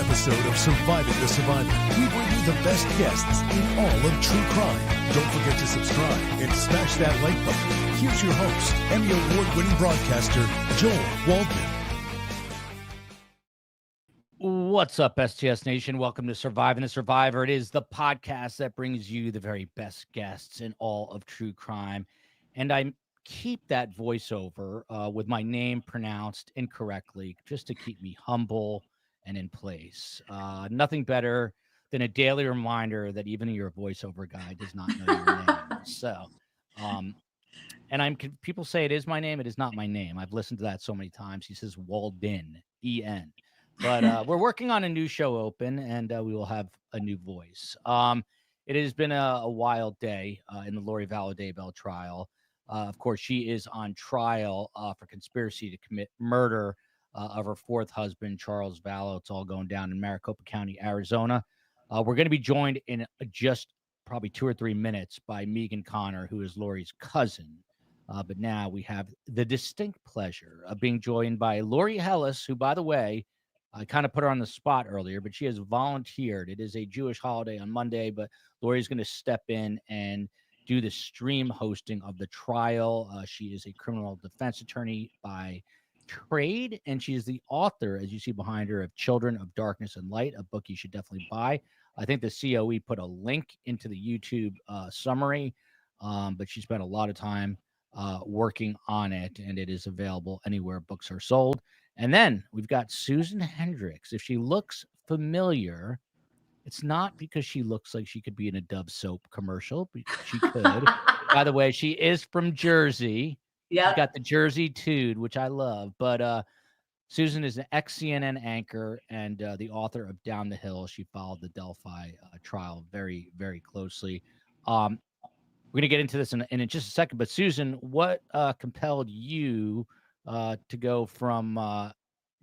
episode of Surviving the Survivor, we bring you the best guests in all of true crime. Don't forget to subscribe and smash that like button. Here's your host, Emmy Award-winning broadcaster, Joel Waldman. What's up, STS Nation? Welcome to Surviving the Survivor. It is the podcast that brings you the very best guests in all of true crime. And I keep that voiceover with my name pronounced incorrectly just to keep me humble and in place. Nothing better than a daily reminder that even your voiceover guy does not know your name. So, and people say it is my name. It is not my name. I've listened to that so many times. He says Walden, E-N. But we're working on a new show open, and we will have a new voice. It has been a wild day in the Lori Vallow Daybell trial. Of course, she is on trial for conspiracy to commit murder of her fourth husband, Charles Vallow. It's all going down in Maricopa County, Arizona. We're going to be joined in just probably 2 or 3 minutes by Megan Connor, who is Lori's cousin. But now we have the distinct pleasure of being joined by Lori Hellis, who, by the way, I kind of put her on the spot earlier, but she has volunteered. It is a Jewish holiday on Monday, but Lori's going to step in and do the stream hosting of the trial. She is a criminal defense attorney by trade, and she is the author, as you see behind her, of Children of Darkness and Light, a book you should definitely buy. I think the COE put a link into the YouTube summary, but she spent a lot of time working on it, and it is available anywhere books are sold. And then we've got Susan Hendricks. If she looks familiar, it's not because she looks like she could be in a Dove soap commercial. She could. By the way, she is from Jersey. Yeah. She's got the Jersey Tude, which I love. But Susan is an ex-CNN anchor and the author of Down the Hill. She followed the Delphi trial very, very closely. We're going to get into this in just a second. But Susan, what compelled you to go from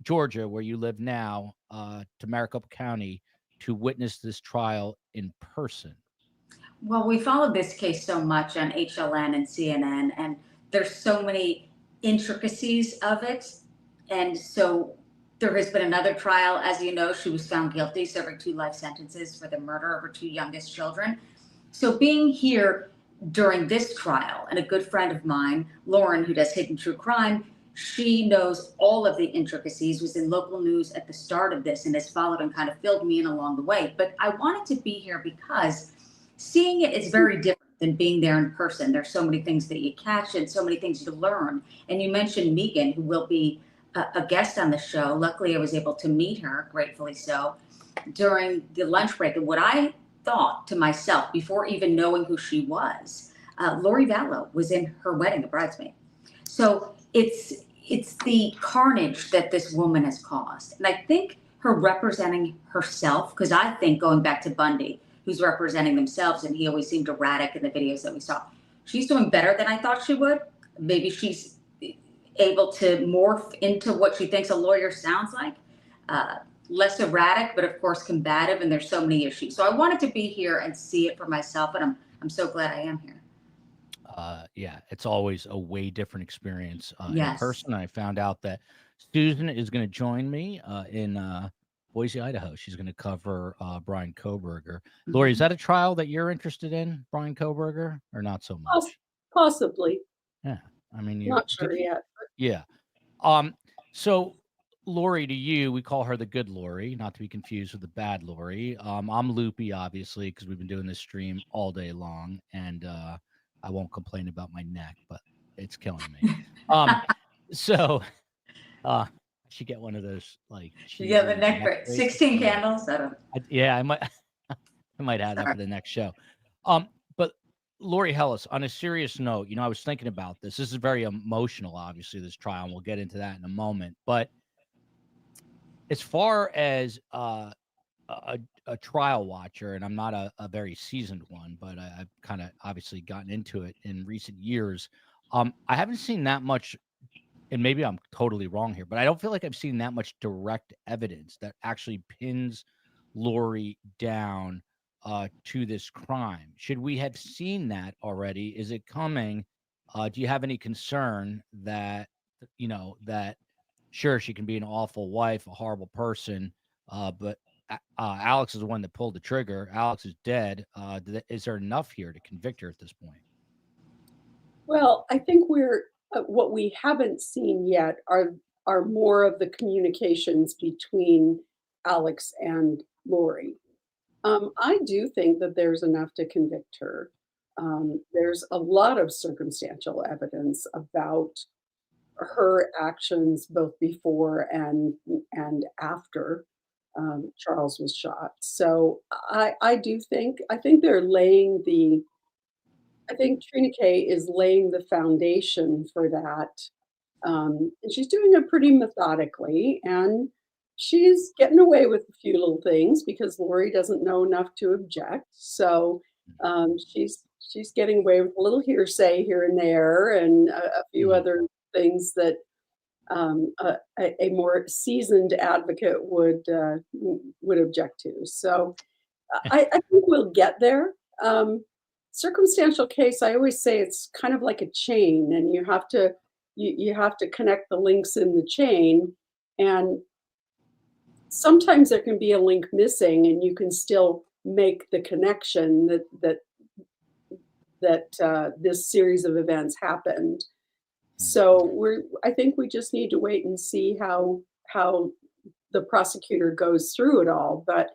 Georgia, where you live now, to Maricopa County to witness this trial in person? Well, we followed this case so much on HLN and CNN, and there's so many intricacies of it. And so there has been another trial. As you know, she was found guilty, serving 2 life sentences for the murder of her 2 youngest children. So being here during this trial, and a good friend of mine, Lauren, who does Hidden True Crime, she knows all of the intricacies, was in local news at the start of this and has followed and kind of filled me in along the way. But I wanted to be here because seeing it is very different than being there in person. There's so many things that you catch and so many things you learn. And you mentioned Megan, who will be a guest on the show. Luckily, I was able to meet her, gratefully so, during the lunch break. And what I thought to myself, before even knowing who she was, Lori Vallow was in her wedding, a bridesmaid. So it's the carnage that this woman has caused. And I think her representing herself, because I think going back to Bundy, who's representing themselves, and he always seemed erratic in the videos that we saw, she's doing better than I thought she would. Maybe she's able to morph into what she thinks a lawyer sounds like. Less erratic, but of course combative, and there's so many issues. So I wanted to be here and see it for myself, and I'm so glad I am here. Yeah, it's always a way different experience Yes. in person. I found out that Susan is going to join me in Boise, Idaho. She's going to cover Brian Kohberger. Lori, is that a trial that you're interested in, Brian Kohberger, or not so much? Possibly. Yeah, I mean, you're Not sure yet. Yeah. So Lori, to you, we call her the good Lori, not to be confused with the bad Lori. I'm loopy, obviously, because we've been doing this stream all day long, and I won't complain about my neck, but it's killing me. So I should get one of those, like, You have a neck break. 16 candles. I might I might have that for the next show. But Lori Hellis, on a serious note, I was thinking about this. This is very emotional, obviously, this trial, and we'll get into that in a moment. But as far as a trial watcher, and I'm not a very seasoned one, but I've kind of obviously gotten into it in recent years. I haven't seen that much, and maybe I'm totally wrong here, but I don't feel like I've seen that much direct evidence that actually pins Lori down to this crime. Should we have seen that already? Is it coming? Do you have any concern that, that sure, she can be an awful wife, a horrible person, but Alex is the one that pulled the trigger. Alex is dead. Is there enough here to convict her at this point? Well, I think what we haven't seen yet are more of the communications between Alex and Lori. I do think that there's enough to convict her. There's a lot of circumstantial evidence about her actions both before and after Charles was shot. So I think they're laying the I think Trina K is laying the foundation for that. And she's doing it pretty methodically, and she's getting away with a few little things because Lori doesn't know enough to object. So she's getting away with a little hearsay here and there, and a few other things that a more seasoned advocate would object to. So I think we'll get there. Circumstantial case, I always say it's kind of like a chain, and you have to connect the links in the chain, and sometimes there can be a link missing, and you can still make the connection that this series of events happened. So I think we just need to wait and see how the prosecutor goes through it all. But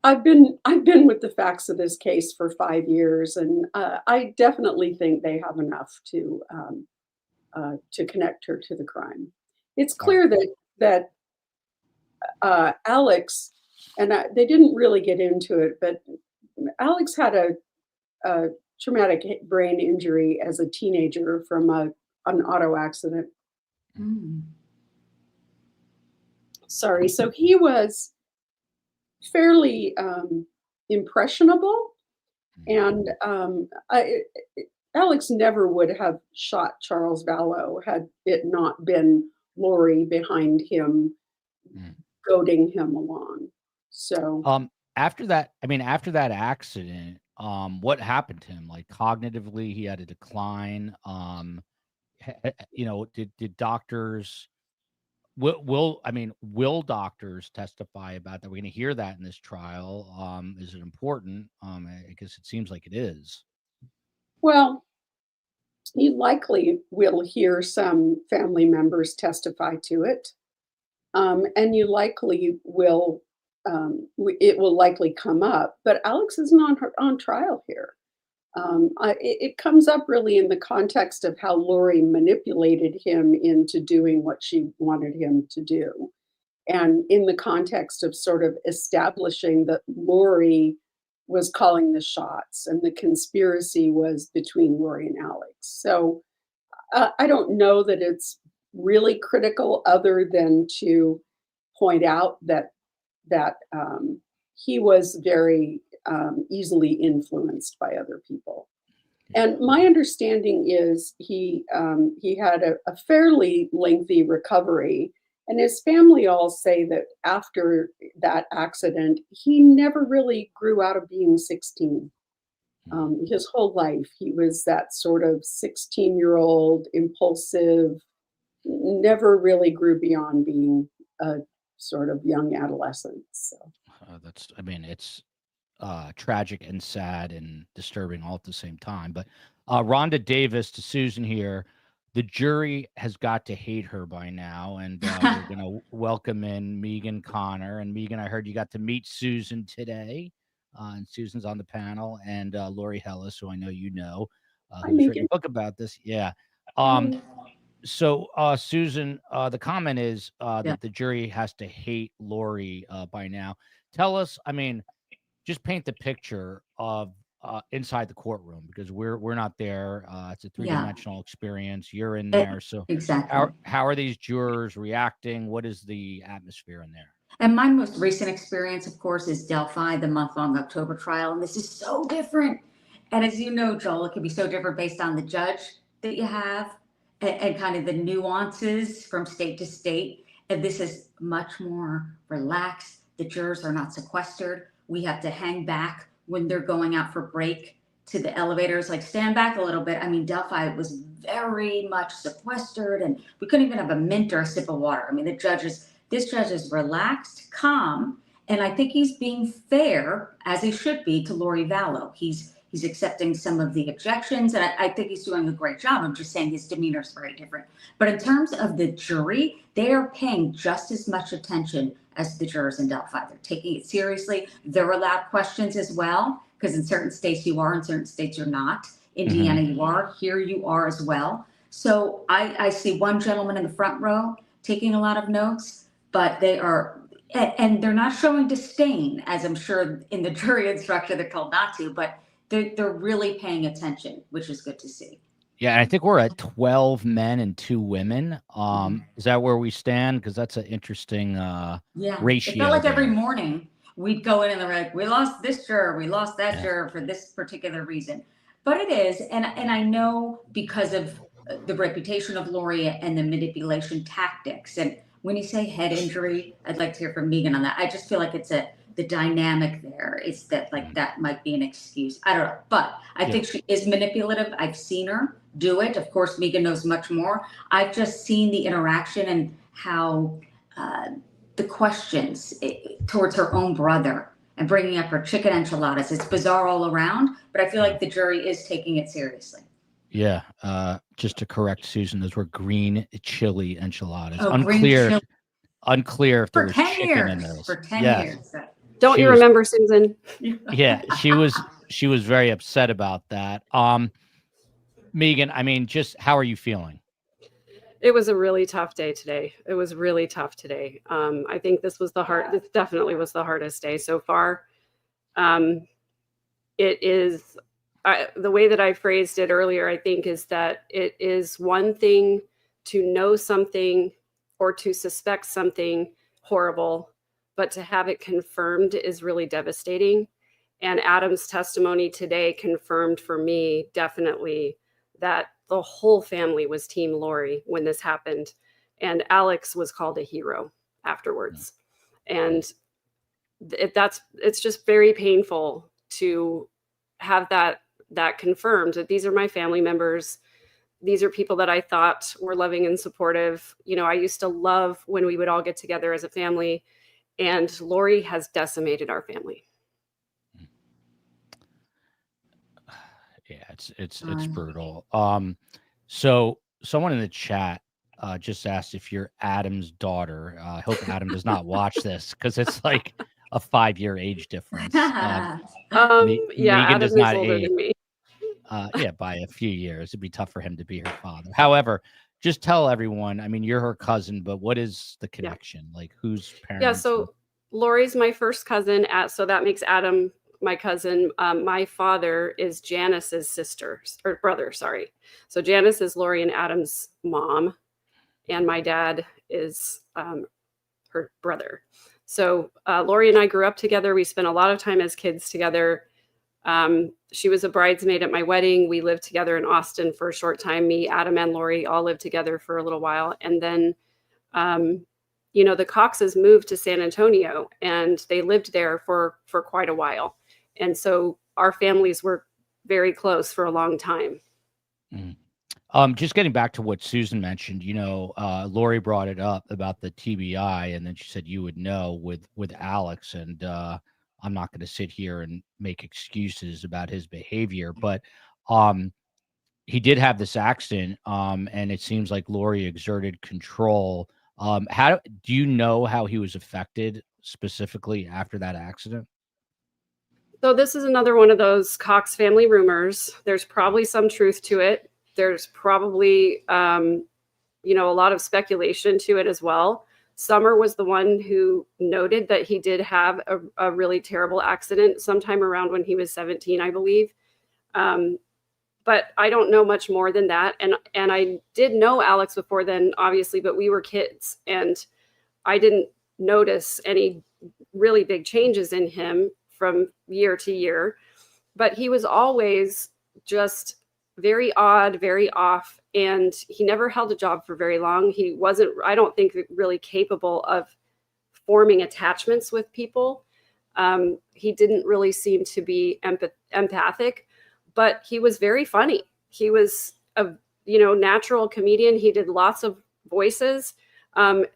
I've been with the facts of this case for 5 years, and I definitely think they have enough to connect her to the crime. It's clear that Alex, and they didn't really get into it, but Alex had a traumatic brain injury as a teenager from an auto accident. Sorry, so he was fairly impressionable, and Alex never would have shot Charles Vallow had it not been Lori behind him, goading him along. So after that accident, what happened to him? Like cognitively, he had a decline. Did doctors? Will doctors testify about that? We're going to hear that in this trial. Is it important? I guess it seems like it is. Well, you likely will hear some family members testify to it, and you likely will. It will likely come up, but Alex isn't on trial here. It comes up really in the context of how Lori manipulated him into doing what she wanted him to do. And in the context of sort of establishing that Lori was calling the shots and the conspiracy was between Lori and Alex. So I don't know that it's really critical other than to point out that he was very easily influenced by other people. And my understanding is he had a fairly lengthy recovery, and his family all say that after that accident, he never really grew out of being 16. His whole life, he was that sort of 16-year-old, impulsive, never really grew beyond being a sort of young adolescent. So it's tragic and sad and disturbing all at the same time. But Rhonda Davis to Susan here, the jury has got to hate her by now, and we're going to welcome in Megan Connor. And Megan, I heard you got to meet Susan today, and Susan's on the panel, and Lori Hellis, who I know you know, who's written a book about this. Yeah. So, Susan, the comment is that the jury has to hate Lori by now. Tell us, just paint the picture of inside the courtroom, because we're not there. It's a three-dimensional experience. You're in there. So exactly. How are these jurors reacting? What is the atmosphere in there? And my most recent experience, of course, is Delphi, the month-long October trial. And this is so different. And as you know, Joel, it can be so different based on the judge that you have and kind of the nuances from state to state. And this is much more relaxed. The jurors are not sequestered. We have to hang back when they're going out for break to the elevators, like stand back a little bit. Delphi was very much sequestered, and we couldn't even have a mint or a sip of water. The judges, This judge is relaxed, calm, and I think he's being fair, as he should be, to Lori Vallow. He's accepting some of the objections, and I think he's doing a great job. I'm just saying his demeanor is very different. But in terms of the jury, they are paying just as much attention as the jurors in Delphi. They're taking it seriously. They're allowed questions as well, because in certain states you are, in certain states you're not. Indiana, you are. Here you are as well. So I see one gentleman in the front row taking a lot of notes, but they are, and they're not showing disdain, as I'm sure in the jury instruction they're told not to, but they're really paying attention, which is good to see. Yeah, I think we're at 12 men and 2 women. Is that where we stand? Because that's an interesting ratio. It felt like every morning we'd go in and they're like, we lost this juror, we lost that juror for this particular reason. But it is, and I know because of the reputation of Lori and the manipulation tactics. And when you say head injury, I'd like to hear from Megan on that. I just feel like it's the dynamic there is that like that might be an excuse. I don't know, but I think she is manipulative. I've seen her do it. Of course, Megan knows much more. I've just seen the interaction and how the questions towards her own brother and bringing up her chicken enchiladas. It's bizarre all around, but I feel like the jury is taking it seriously. Yeah. Just to correct Susan, those were green chili enchiladas. Oh, Unclear if there for was 10 chicken years. in those. For 10 years. Don't you remember, Susan? Yeah, she was very upset about that. Megan, I mean, just how are you feeling? It was a really tough day today. It was really tough today. I think this definitely was the hardest day so far. It is, the way that I phrased it earlier, I think, is that it is one thing to know something or to suspect something horrible, but to have it confirmed is really devastating. And Adam's testimony today confirmed for me definitely that the whole family was Team Lori when this happened. And Alex was called a hero afterwards. And it's just very painful to have that confirmed, that these are my family members. These are people that I thought were loving and supportive. You know, I used to love when we would all get together as a family, and Lori has decimated our family. Yeah, it's brutal. So someone in the chat just asked if you're Adam's daughter. I hope Adam does not watch this because it's like a 5-year age difference. Yeah, Megan Adam does is not older age. than me. Yeah, by a few years. It'd be tough for him to be her father. However, just tell everyone, I mean, you're her cousin, but what is the connection? Like, whose parents? Yeah, so Lori's my first cousin, so that makes Adam my cousin. My father is Janice's brother, sorry. So Janice is Lori and Adam's mom, and my dad is her brother. So Lori and I grew up together. We spent a lot of time as kids together. She was a bridesmaid at my wedding. We lived together in Austin for a short time. Me, Adam, and Lori all lived together for a little while. And then, the Coxes moved to San Antonio, and they lived there for quite a while. And so our families were very close for a long time. Just getting back to what Susan mentioned, Lori brought it up about the TBI, and then she said you would know with Alex, and I'm not going to sit here and make excuses about his behavior, but he did have this accident, and it seems like Lori exerted control. How do you know how he was affected specifically after that accident? So this is another one of those Cox family rumors. There's probably some truth to it. There's probably, a lot of speculation to it as well. Summer was the one who noted that he did have a really terrible accident sometime around when he was 17, I believe. But I don't know much more than that. And I did know Alex before then, obviously, but we were kids, and I didn't notice any really big changes in him from year to year. But he was always just very odd, very off, and he never held a job for very long. He wasn't, I don't think, really capable of forming attachments with people. He didn't really seem to be empathic, but he was very funny. He was a natural comedian. He did lots of voices.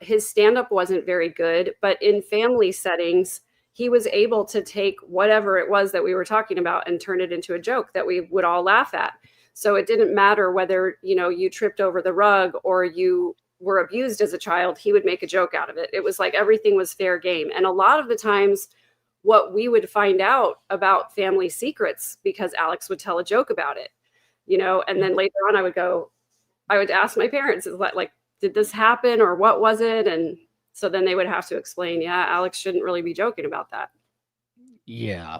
His stand-up wasn't very good, but in family settings, he was able to take whatever it was that we were talking about and turn it into a joke that we would all laugh at. So it didn't matter whether, you tripped over the rug or you were abused as a child, he would make a joke out of it. It was like everything was fair game. And a lot of the times what we would find out about family secrets, because Alex would tell a joke about it, and then later on I would ask my parents, did this happen or what was it? And so then they would have to explain, yeah, Alex shouldn't really be joking about that. Yeah.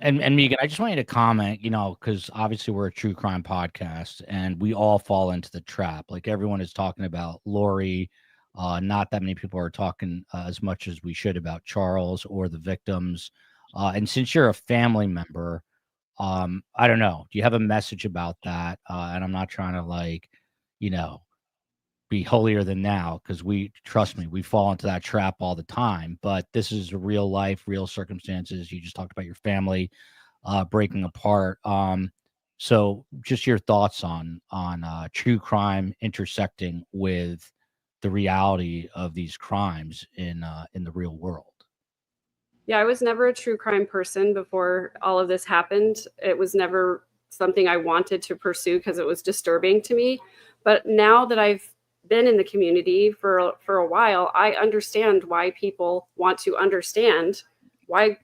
And Megan, I just want you to comment, because obviously we're a true crime podcast and we all fall into the trap. Like everyone is talking about Lori. Not that many people are talking as much as we should about Charles or the victims. And since you're a family member, I don't know, do you have a message about that? And I'm not trying to be holier than thou, because trust me, we fall into that trap all the time, but this is a real life, real circumstances. You just talked about your family breaking apart. So just your thoughts on true crime intersecting with the reality of these crimes in the real world. Yeah, I was never a true crime person before all of this happened. It was never something I wanted to pursue because it was disturbing to me. But now that I've been in the community for a while, I understand why people want to understand why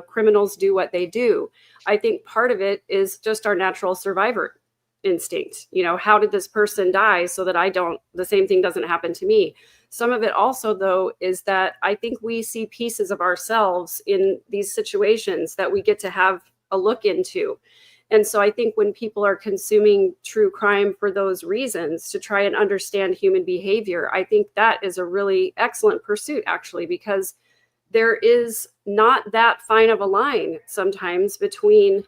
criminals do what they do. I think part of it is just our natural survivor instinct. How did this person die so that the same thing doesn't happen to me? Some of it also, though, is that I think we see pieces of ourselves in these situations that we get to have a look into. And so I think when people are consuming true crime for those reasons, to try and understand human behavior, I think that is a really excellent pursuit, actually, because there is not that fine of a line sometimes between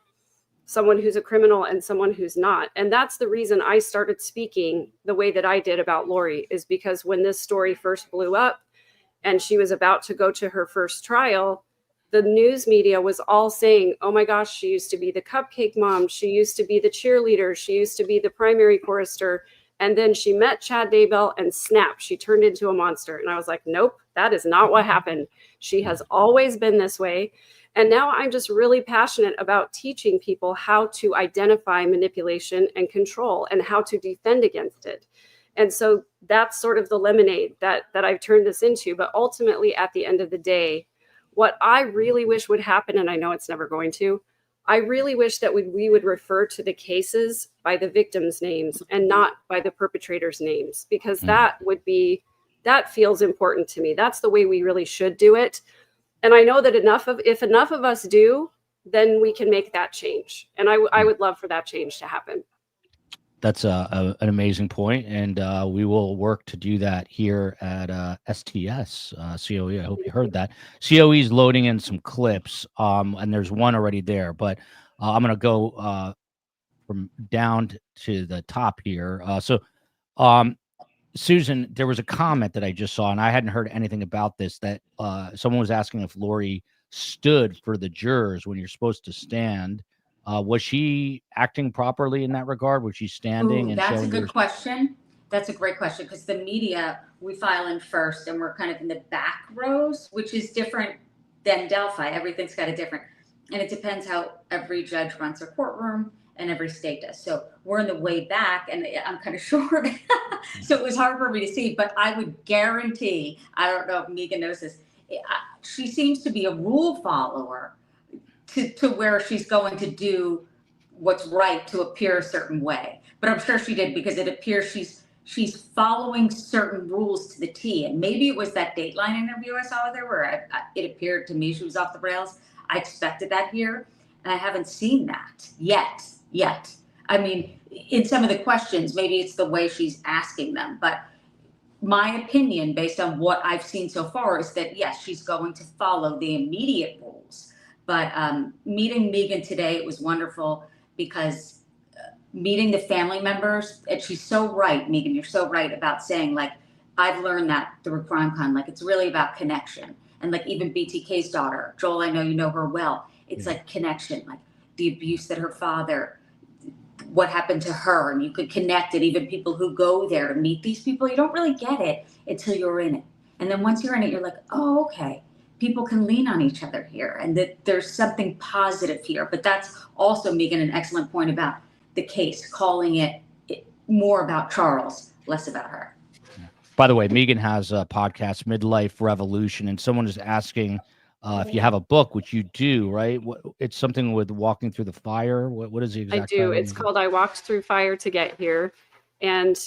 someone who's a criminal and someone who's not. And that's the reason I started speaking the way that I did about Lori, is because when this story first blew up and she was about to go to her first trial, the news media was all saying, oh my gosh, she used to be the cupcake mom. She used to be the cheerleader. She used to be the primary chorister. And then she met Chad Daybell and snap, she turned into a monster. And I was like, nope, that is not what happened. She has always been this way. And now I'm just really passionate about teaching people how to identify manipulation and control and how to defend against it. And so that's sort of the lemonade that I've turned this into. But ultimately, at the end of the day, what I really wish would happen, and I know it's never going to, I really wish that we would refer to the cases by the victims' names and not by the perpetrators' names, because that feels important to me. That's the way we really should do it. And I know that if enough of us do, then we can make that change. And I would love for that change to happen. That's an amazing point, and we will work to do that here at STS COE. I hope you heard that. COE is loading in some clips, and there's one already there, but I'm going to go from down to the top here. Susan, there was a comment that I just saw, and I hadn't heard anything about this, that someone was asking if Lori stood for the jurors when you're supposed to stand. Was she acting properly in that regard? Was she standing? That's a good question. That's a great question, because the media, we file in first and we're kind of in the back rows, which is different than Delphi. Everything's got a different, and it depends how every judge runs their courtroom and every state does. So we're in the way back, and I'm kind of short. So it was hard for me to see, but I would guarantee, I don't know if Megan knows this, she seems to be a rule follower to where she's going to do what's right to appear a certain way. But I'm sure she did, because it appears she's following certain rules to the T. And maybe it was that Dateline interview I saw with her where it appeared to me she was off the rails. I expected that here, and I haven't seen that yet. I mean, in some of the questions, maybe it's the way she's asking them, but my opinion, based on what I've seen so far, is that yes, she's going to follow the immediate rules. But meeting Megan today, it was wonderful, because meeting the family members, and she's so right, Megan, you're so right about saying, like, I've learned that through CrimeCon, like, it's really about connection. And like even BTK's daughter, Joel, I know you know her well. It's like connection, like the abuse that her father, what happened to her, and you could connect it. Even people who go there to meet these people, you don't really get it until you're in it. And then once you're in it, you're like, oh, okay, people can lean on each other here, and that there's something positive here. But that's also, Megan, an excellent point about the case, calling it more about Charles, less about her. By the way, Megan has a podcast, Midlife Revolution, and someone is asking if you have a book, which you do, right? It's something with walking through the fire. What is the exact I do. title? It's called I Walked Through Fire to Get Here. And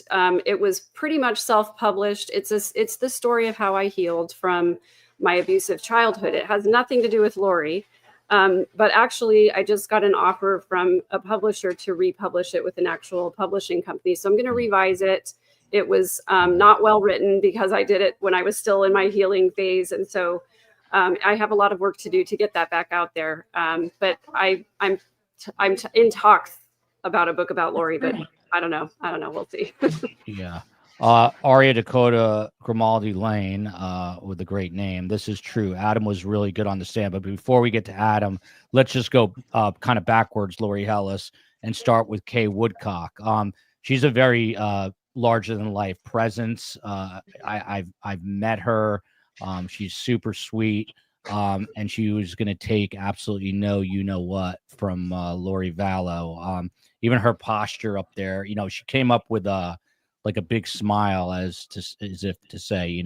it was pretty much self-published. It's the story of how I healed from my abusive childhood. It has nothing to do with Lori. But actually, I just got an offer from a publisher to republish it with an actual publishing company. So I'm going to revise it. It was not well written because I did it when I was still in my healing phase. And so I have a lot of work to do to get that back out there. But I'm in talks about a book about Lori, but I don't know. We'll see. Yeah. Aria Dakota Grimaldi Lane with a great name. This is true. Adam was really good on the stand. But before we get to Adam, let's just go kind of backwards, Lori Hellis, and start with Kay Woodcock. She's a very larger than life presence. I've met her. She's super sweet. And she was going to take absolutely no you know what from Lori Vallow. Even her posture up there, she came up with like a big smile as if to say,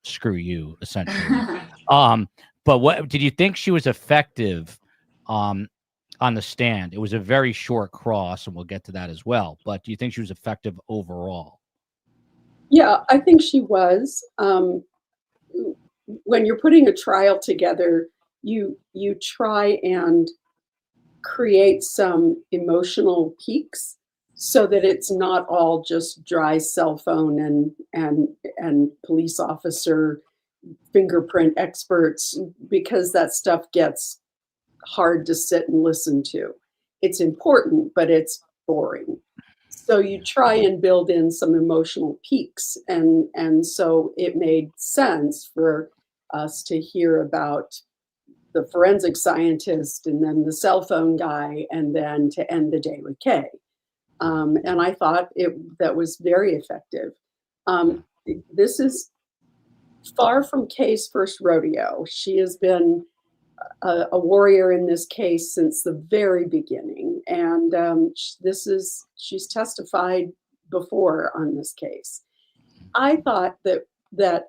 screw you, essentially. But what did you think she was effective on the stand? It was a very short cross, and we'll get to that as well. But do you think she was effective overall? Yeah, I think she was. When you're putting a trial together, you try and create some emotional peaks so that it's not all just dry cell phone and police officer fingerprint experts, because that stuff gets hard to sit and listen to. It's important, but it's boring. So you try and build in some emotional peaks, and so it made sense for us to hear about the forensic scientist and then the cell phone guy, and then to end the day with Kay. And I thought that was very effective. This is far from Kay's first rodeo. She has been a warrior in this case since the very beginning, and she's testified before on this case. I thought that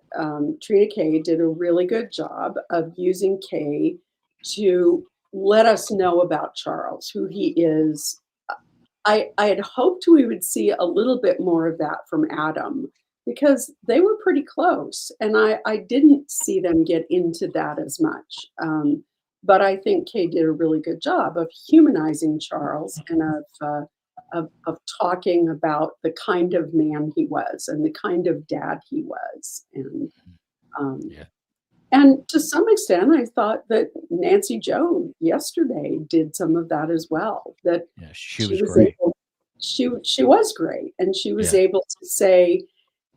Trina Kay did a really good job of using Kay to let us know about Charles, who he is. I had hoped we would see a little bit more of that from Adam, because they were pretty close, and I didn't see them get into that as much. But I think Kay did a really good job of humanizing Charles and of talking about the kind of man he was and the kind of dad he was. And to some extent, I thought that Nancy Jo yesterday did some of that as well. That she was great. She was great, and she was able to say,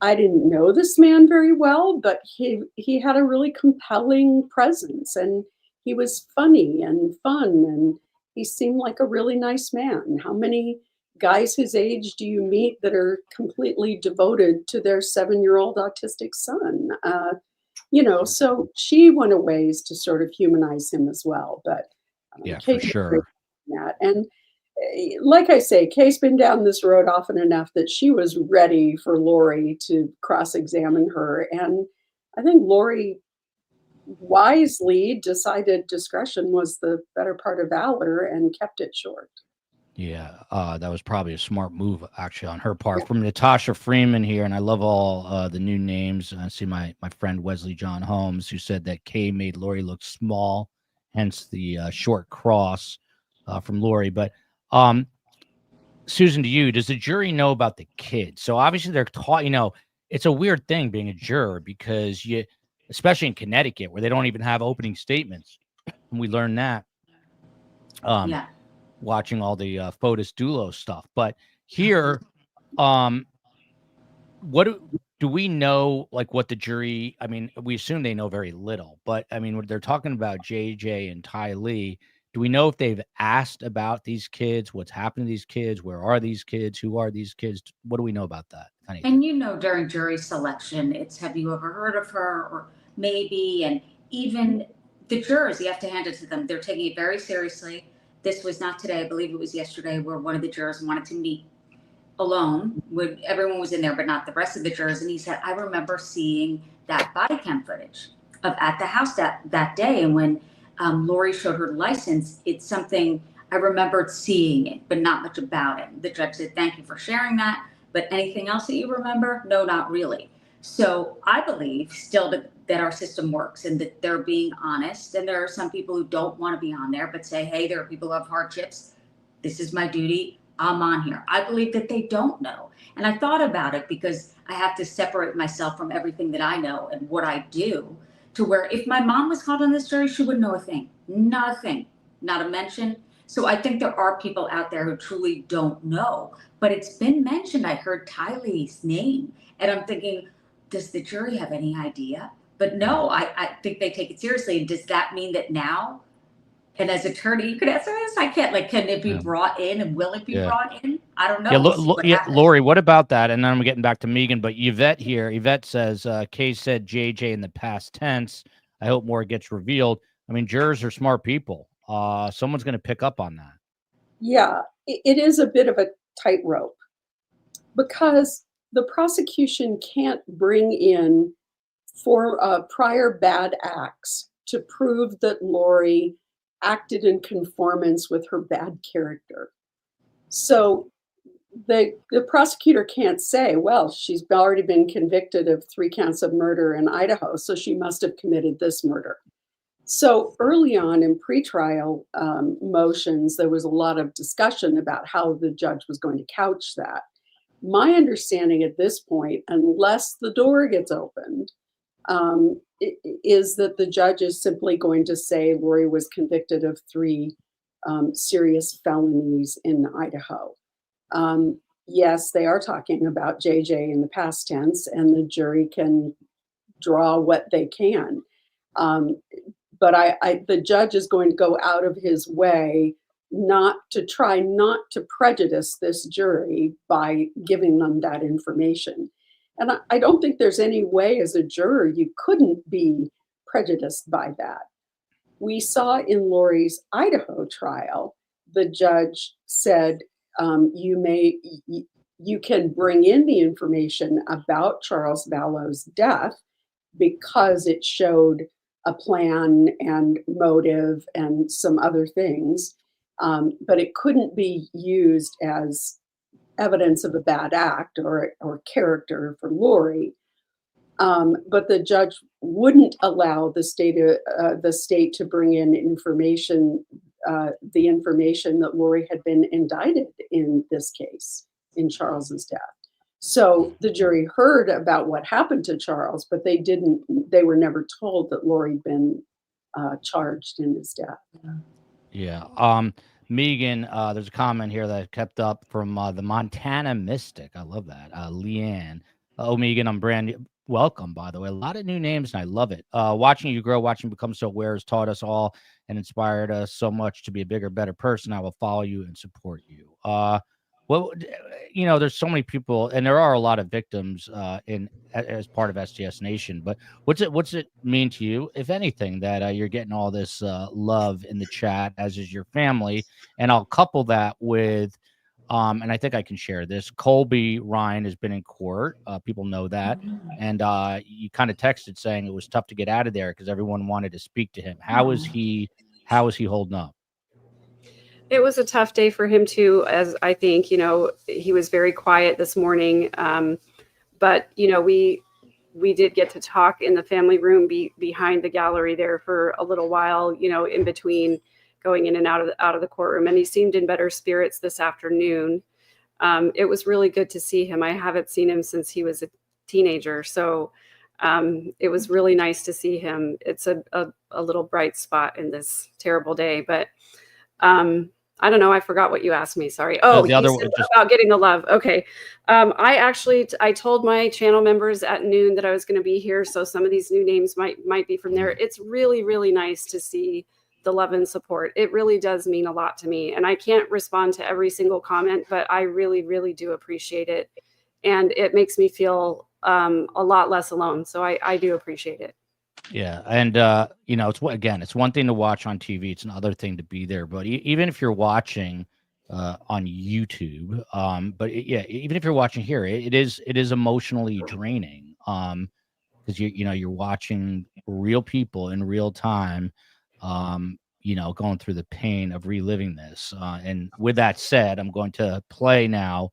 I didn't know this man very well, but he had a really compelling presence, and he was funny and fun, and he seemed like a really nice man. How many guys his age do you meet that are completely devoted to their 7-year-old autistic son? So she went a ways to sort of humanize him as well. But for sure. And like I say, Kay's been down this road often enough that she was ready for Lori to cross-examine her. And I think Lori wisely decided discretion was the better part of valor and kept it short. Yeah, that was probably a smart move, actually, on her part. From Natasha Freeman here, and I love all the new names. I see my friend Wesley John Holmes, who said that Kay made Lori look small, hence the short cross from Lori. But Susan, to you, does the jury know about the kids? So obviously they're taught, it's a weird thing being a juror, because especially in Connecticut, where they don't even have opening statements. And we learned that. Watching all the Fotis Dulo stuff. But here, what do we know, like what the jury, we assume they know very little, but when they're talking about JJ and Ty Lee, Do we know if they've asked about these kids? What's happened to these kids? Where are these kids? Who are these kids? What do we know about that? And during jury selection, it's have you ever heard of her or maybe, and even the jurors, you have to hand it to them. They're taking it very seriously. This was not today, I believe it was yesterday, where one of the jurors wanted to meet alone when everyone was in there, but not the rest of the jurors. And he said, I remember seeing that body cam footage of at the house that day. And when Lori showed her license, it's something I remembered seeing it, but not much about it. The judge said, thank you for sharing that. But anything else that you remember? No, not really. So I believe still that our system works and that they're being honest. And there are some people who don't want to be on there, but say, hey, there are people who have hardships. This is my duty. I'm on here. I believe that they don't know. And I thought about it because I have to separate myself from everything that I know and what I do, to where if my mom was called on this jury, she wouldn't know a thing, nothing, not a mention. So I think there are people out there who truly don't know, but it's been mentioned. I heard Tylee's name and I'm thinking, does the jury have any idea? But no, I think they take it seriously. And does that mean that now, and as attorney, you could answer this? I can't, like, can it be brought in and will it be brought in? I don't know. Lori, what about that? And then I'm getting back to Megan, but Yvette here, Yvette says, Kay said JJ in the past tense. I hope more gets revealed. I mean, jurors are smart people. Someone's going to pick up on that. Yeah, it is a bit of a tightrope because the prosecution can't bring in prior bad acts to prove that Lori acted in conformance with her bad character. So the prosecutor can't say, well, she's already been convicted of 3 counts of murder in Idaho, so she must have committed this murder. So early on in pretrial motions, there was a lot of discussion about how the judge was going to couch that. My understanding at this point, unless the door gets opened, is that the judge is simply going to say Lori was convicted of 3 serious felonies in Idaho. Yes, they are talking about JJ in the past tense, and the jury can draw what they can. But the judge is going to go out of his way not to prejudice this jury by giving them that information. And I don't think there's any way as a juror you couldn't be prejudiced by that. We saw in Lori's Idaho trial, the judge said, you can bring in the information about Charles Vallow's death because it showed a plan and motive and some other things, but it couldn't be used as evidence of a bad act or character for Lori. But the judge wouldn't allow the state to bring in information, the information that Lori had been indicted in this case, in Charles's death. So the jury heard about what happened to Charles, but they were never told that Lori had been charged in his death. Yeah. Megan, there's a comment here that I kept up from the Montana Mystic. I love that. Leanne. Megan, I'm brand new. Welcome, by the way. A lot of new names, and I love it. Watching you grow, watching you become so aware has taught us all and inspired us so much to be a bigger, better person. I will follow you and support you. Well, there's so many people, and there are a lot of victims as part of STS Nation. But what's it mean to you, if anything, that you're getting all this love in the chat, as is your family? And I'll couple that with, and I think I can share this. Colby Ryan has been in court. People know that, and you kind of texted saying it was tough to get out of there because everyone wanted to speak to him. How is he holding up? It was a tough day for him too, as I think, he was very quiet this morning. But, we did get to talk in the family room behind the gallery there for a little while, in between going in and out of the courtroom. And he seemed in better spirits this afternoon. It was really good to see him. I haven't seen him since he was a teenager. So it was really nice to see him. It's a little bright spot in this terrible day. But I don't know. I forgot what you asked me. Sorry. The other one about getting the love. Okay. I told my channel members at noon that I was going to be here. So some of these new names might be from there. It's really, really nice to see the love and support. It really does mean a lot to me. And I can't respond to every single comment, but I really, really do appreciate it. And it makes me feel a lot less alone. So I do appreciate it. Yeah. And, you know, it's one thing to watch on TV. It's another thing to be there. But even if you're watching on YouTube, even if you're watching here, it is emotionally draining. Because you're watching real people in real time, going through the pain of reliving this. And with that said, I'm going to play now.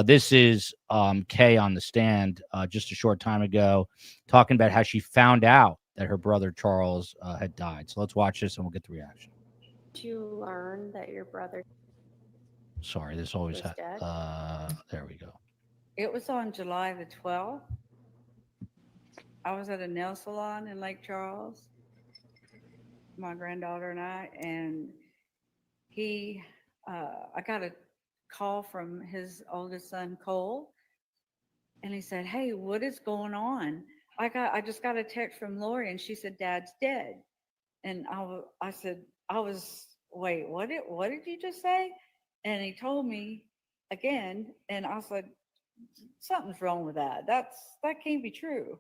This is Kay on the stand just a short time ago, talking about how she found out that her brother Charles had died. So let's watch this and we'll get the reaction. Did you learn that your brother? Sorry, this always was dead? There we go. It was on July the 12th. I was at a nail salon in Lake Charles, my granddaughter and I, and I got a call from his oldest son, Cole, and he said, "Hey, what is going on? I just got a text from Lori, and she said Dad's dead." And I said, wait, what did you just say? And he told me again, and I said, something's wrong with that. That can't be true.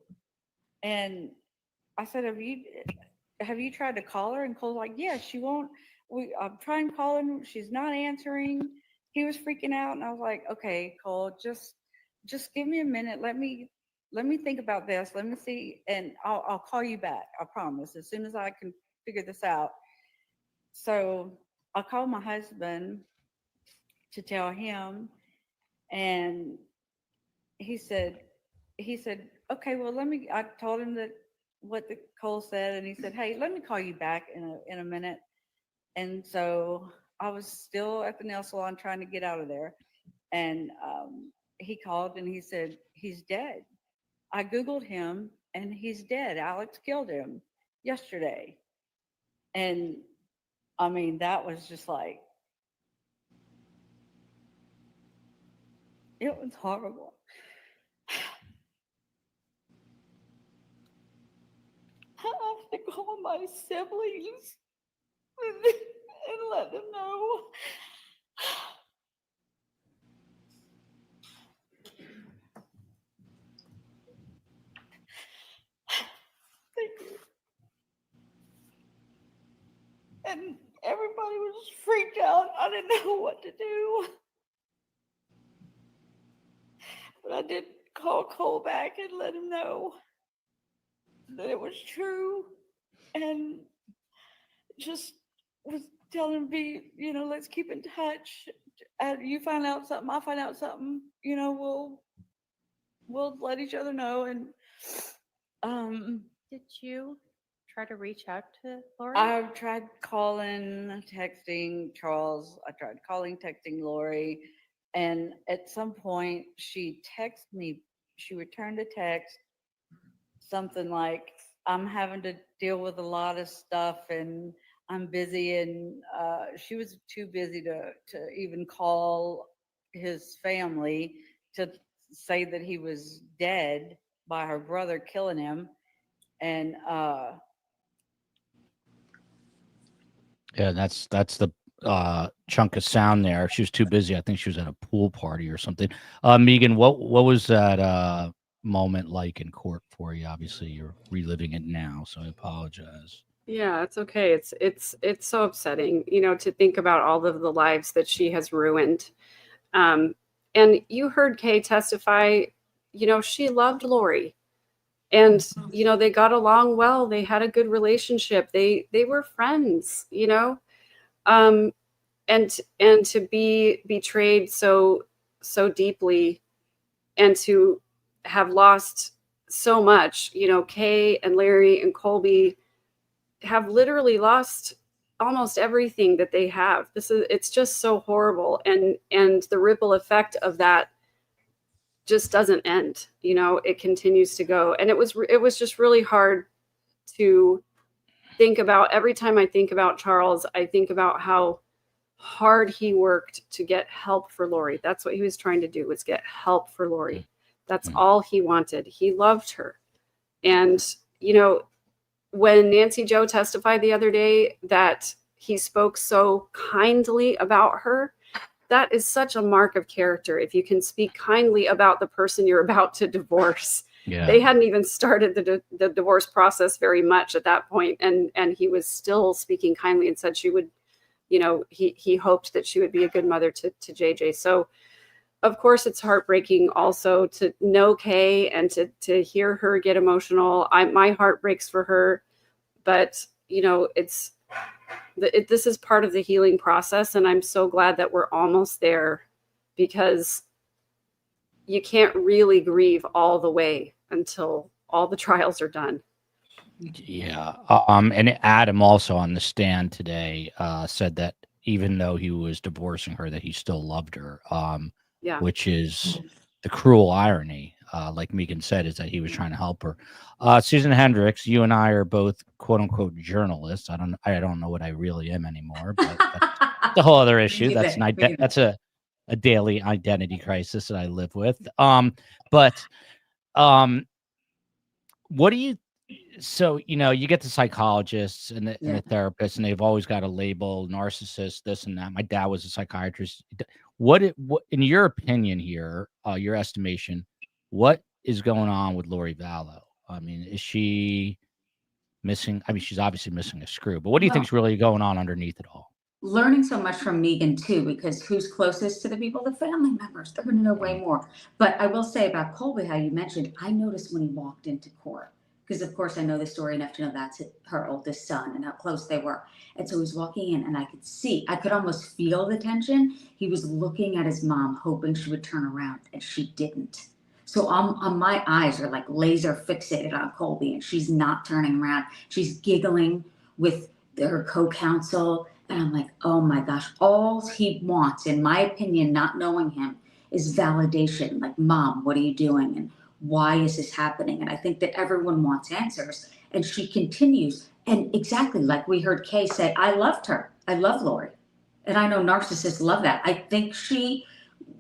And I said, have you tried to call her? And Cole's like, yeah, she won't. I'm trying calling. She's not answering. He was freaking out. And I was like, okay, Cole, just give me a minute. Let me think about this. Let me see. And I'll call you back. I promise, as soon as I can figure this out. So I called my husband to tell him. And he said, okay, well, I told him that what the Cole said, and he said, hey, let me call you back in a minute. And so I was still at the nail salon trying to get out of there. And he called and he said, he's dead. I Googled him and he's dead. Alex killed him yesterday. And I mean, that was just like, it was horrible. I have to call my siblings and let them know. Thank you. And everybody was freaked out. I didn't know what to do. But I did call Cole back and let him know that it was true, and just was telling him, let's keep in touch. You find out something, I find out something, we'll let each other know. And Did you try to reach out to Lori? I've tried calling, texting Charles. I tried calling, texting Lori. And at some point she texted me, she returned a text, something like, I'm having to deal with a lot of stuff and I'm busy. And she was too busy to even call his family to say that he was dead by her brother killing him. And yeah, that's the chunk of sound there. She was too busy. I think she was at a pool party or something. Megan, what was that moment like in court for you? Obviously you're reliving it now, so I apologize. Yeah, it's okay. It's so upsetting, to think about all of the lives that she has ruined. And you heard Kay testify, she loved Lori, and, they got along well. They had a good relationship. They were friends, and to be betrayed so deeply and to have lost so much, Kay and Larry and Colby have literally lost almost everything that they have. It's just so horrible. And the ripple effect of that just doesn't end, it continues to go. And it was just really hard to think about. Every time I think about Charles, I think about how hard he worked to get help for Lori. That's what he was trying to do, was get help for Lori. That's all he wanted. He loved her. And, when Nancy Jo testified the other day that he spoke so kindly about her, that is such a mark of character. If you can speak kindly about the person you're about to divorce. Yeah. They hadn't even started the divorce process very much at that point, and he was still speaking kindly and said she would, you know, he hoped that she would be a good mother to JJ. So of course it's heartbreaking also to know Kay and to hear her get emotional. My heart breaks for her, but you know, this is part of the healing process, and I'm so glad that we're almost there, because you can't really grieve all the way until all the trials are done. Yeah. And Adam also on the stand today said that even though he was divorcing her, that he still loved her. Yeah. Which is the cruel irony, like Megan said, is that he was trying to help her. Susan Hendricks, you and I are both quote unquote journalists. I don't know what I really am anymore, but that's a whole other issue. That's that's a daily identity crisis that I live with. What do you? So you know, you get the psychologists and the therapists, and they've always got a label, narcissist, this and that. My dad was a psychiatrist. What in your opinion here, your estimation, what is going on with Lori Vallow? I mean, is she missing? I mean, she's obviously missing a screw, but what do you think is really going on underneath it all? Learning so much from Megan too, because who's closest to the people? The family members. They're going to know way more. But I will say about Colby, how you mentioned, I noticed when he walked into court, because of course I know the story enough to know that's her oldest son and how close they were. And so he was walking in, and I could almost feel the tension. He was looking at his mom, hoping she would turn around, and she didn't. So my eyes are like laser fixated on Colby, and she's not turning around. She's giggling with her co-counsel. And I'm like, oh my gosh, all he wants, in my opinion, not knowing him, is validation. Like, Mom, what are you doing? And why is this happening? And I think that everyone wants answers. And she continues. And exactly like we heard Kay say, I loved her. I love Lori. And I know narcissists love that. I think she,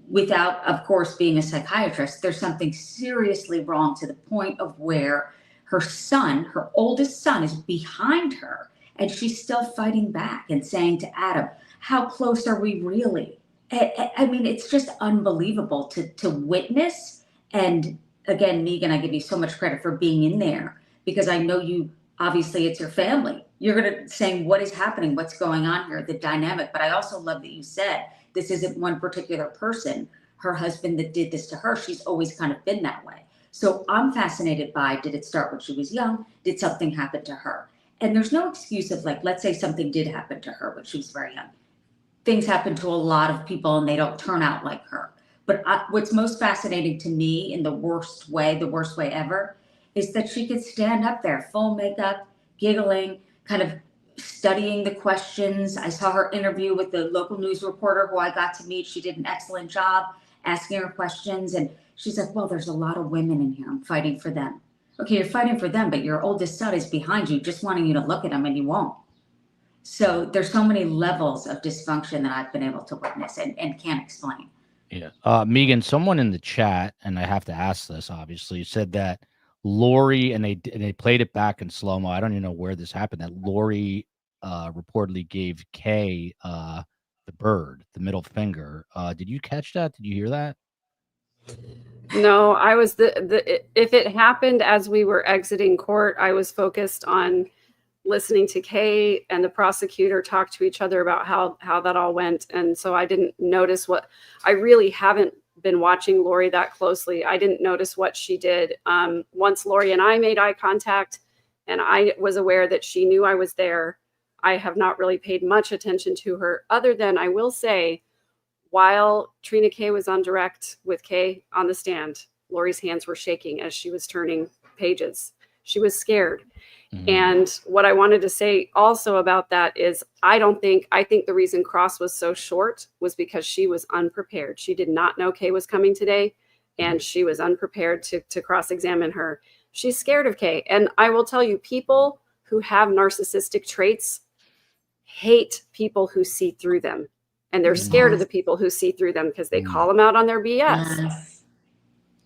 without, of course, being a psychiatrist, there's something seriously wrong to the point of where her son, her oldest son, is behind her. And she's still fighting back and saying to Adam, how close are we really? I mean, it's just unbelievable to witness. And again, Megan, I give you so much credit for being in there, because I know you, obviously it's your family. You're going to saying what is happening, what's going on here, the dynamic. But I also love that you said this isn't one particular person, her husband that did this to her. She's always kind of been that way. So I'm fascinated by, did it start when she was young? Did something happen to her? And there's no excuse of, like, let's say something did happen to her when she was very young. Things happen to a lot of people and they don't turn out like her. But what's most fascinating to me, in the worst way ever, is that she could stand up there, full makeup, giggling, kind of studying the questions. I saw her interview with the local news reporter who I got to meet. She did an excellent job asking her questions. And she's like, well, there's a lot of women in here. I'm fighting for them. Okay, you're fighting for them, but your oldest son is behind you, just wanting you to look at him, and you won't. So there's so many levels of dysfunction that I've been able to witness and can't explain. Yeah. Megan, someone in the chat, and I have to ask this, obviously, said that Lori, and they played it back in slow-mo. I don't even know where this happened, that Lori reportedly gave Kay the bird, the middle finger. Did you catch that? Did you hear that? No, I was if it happened as we were exiting court, I was focused on listening to Kay and the prosecutor talk to each other about how that all went. And so I didn't notice I really haven't been watching Lori that closely. I didn't notice what she did. Once Lori and I made eye contact and I was aware that she knew I was there, I have not really paid much attention to her, other than I will say, while Trina Kay was on direct with Kay on the stand, Lori's hands were shaking as she was turning pages. She was scared. Mm-hmm. And what I wanted to say also about that is I think the reason Cross was so short was because she was unprepared. She did not know Kay was coming today, and she was unprepared to cross-examine her. She's scared of Kay. And I will tell you, people who have narcissistic traits hate people who see through them. And they're scared of the people who see through them because they call them out on their BS. Yes.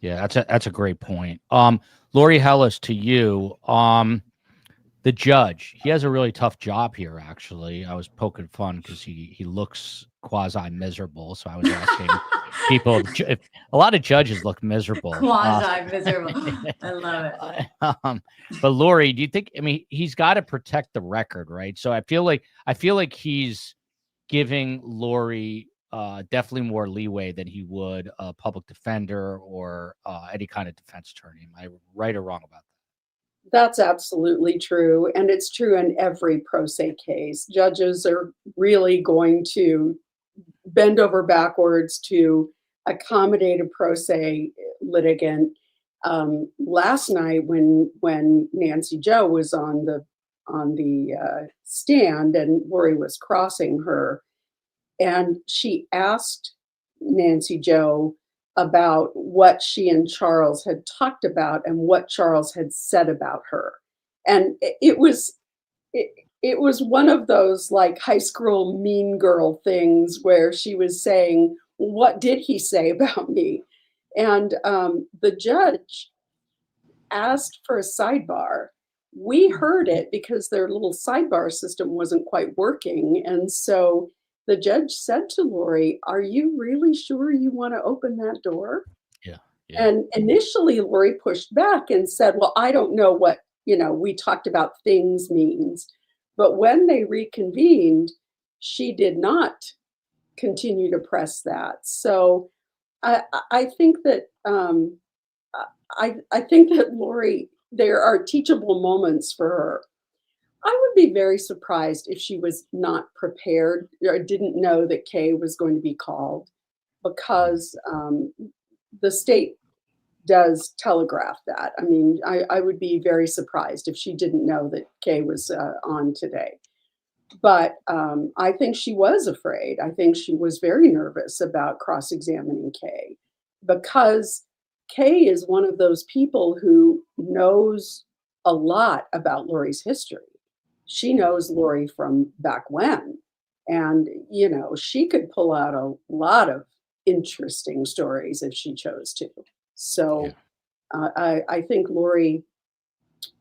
Yeah, that's a great point. Lori, Hellis, to you, The judge, he has a really tough job here, actually. I was poking fun because he looks quasi miserable. So I was asking people if a lot of judges look miserable. Quasi miserable. I love it. But Lori, do you think, I mean, he's got to protect the record, right? So I feel like he's giving Lori definitely more leeway than he would a public defender or any kind of defense attorney. Am I right or wrong about that? That's absolutely true. And it's true in every pro se case. Judges are really going to bend over backwards to accommodate a pro se litigant. Last night, when Nancy Jo was on the stand and Lori was crossing her, and she asked Nancy Jo about what she and Charles had talked about and what Charles had said about her. And it was one of those like high school mean girl things where she was saying, what did he say about me? And the judge asked for a sidebar. We heard it because their little sidebar system wasn't quite working. And so the judge said to Lori, are you really sure you want to open that door? Yeah. And initially Lori pushed back and said, well, I don't know what, we talked about things means. But when they reconvened, she did not continue to press that. So I think that I think that Lori, there are teachable moments for her. I would be very surprised if she was not prepared or didn't know that Kay was going to be called, because the state does telegraph that. I mean, I would be very surprised if she didn't know that Kay was on today. But I think she was afraid. I think she was very nervous about cross-examining Kay, because Kay is one of those people who knows a lot about Lori's history. She knows Lori from back when, and she could pull out a lot of interesting stories if she chose to. So I think Lori,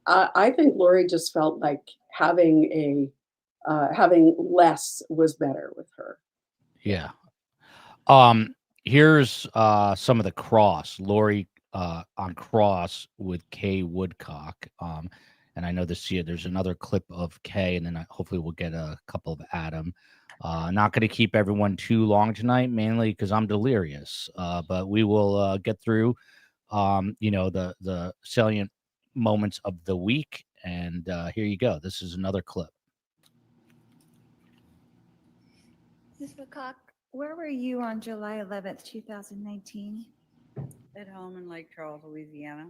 I think Lori just felt like having less was better with her. Yeah. Here's some of the cross. Lori on cross with Kay Woodcock. And I know there's another clip of Kay, and then hopefully we'll get a couple of Adam. Not going to keep everyone too long tonight, mainly because I'm delirious. But we will get through, the salient moments of the week. And here you go. This is another clip. Ms. Woodcock, where were you on July 11th, 2019? At home in Lake Charles, Louisiana.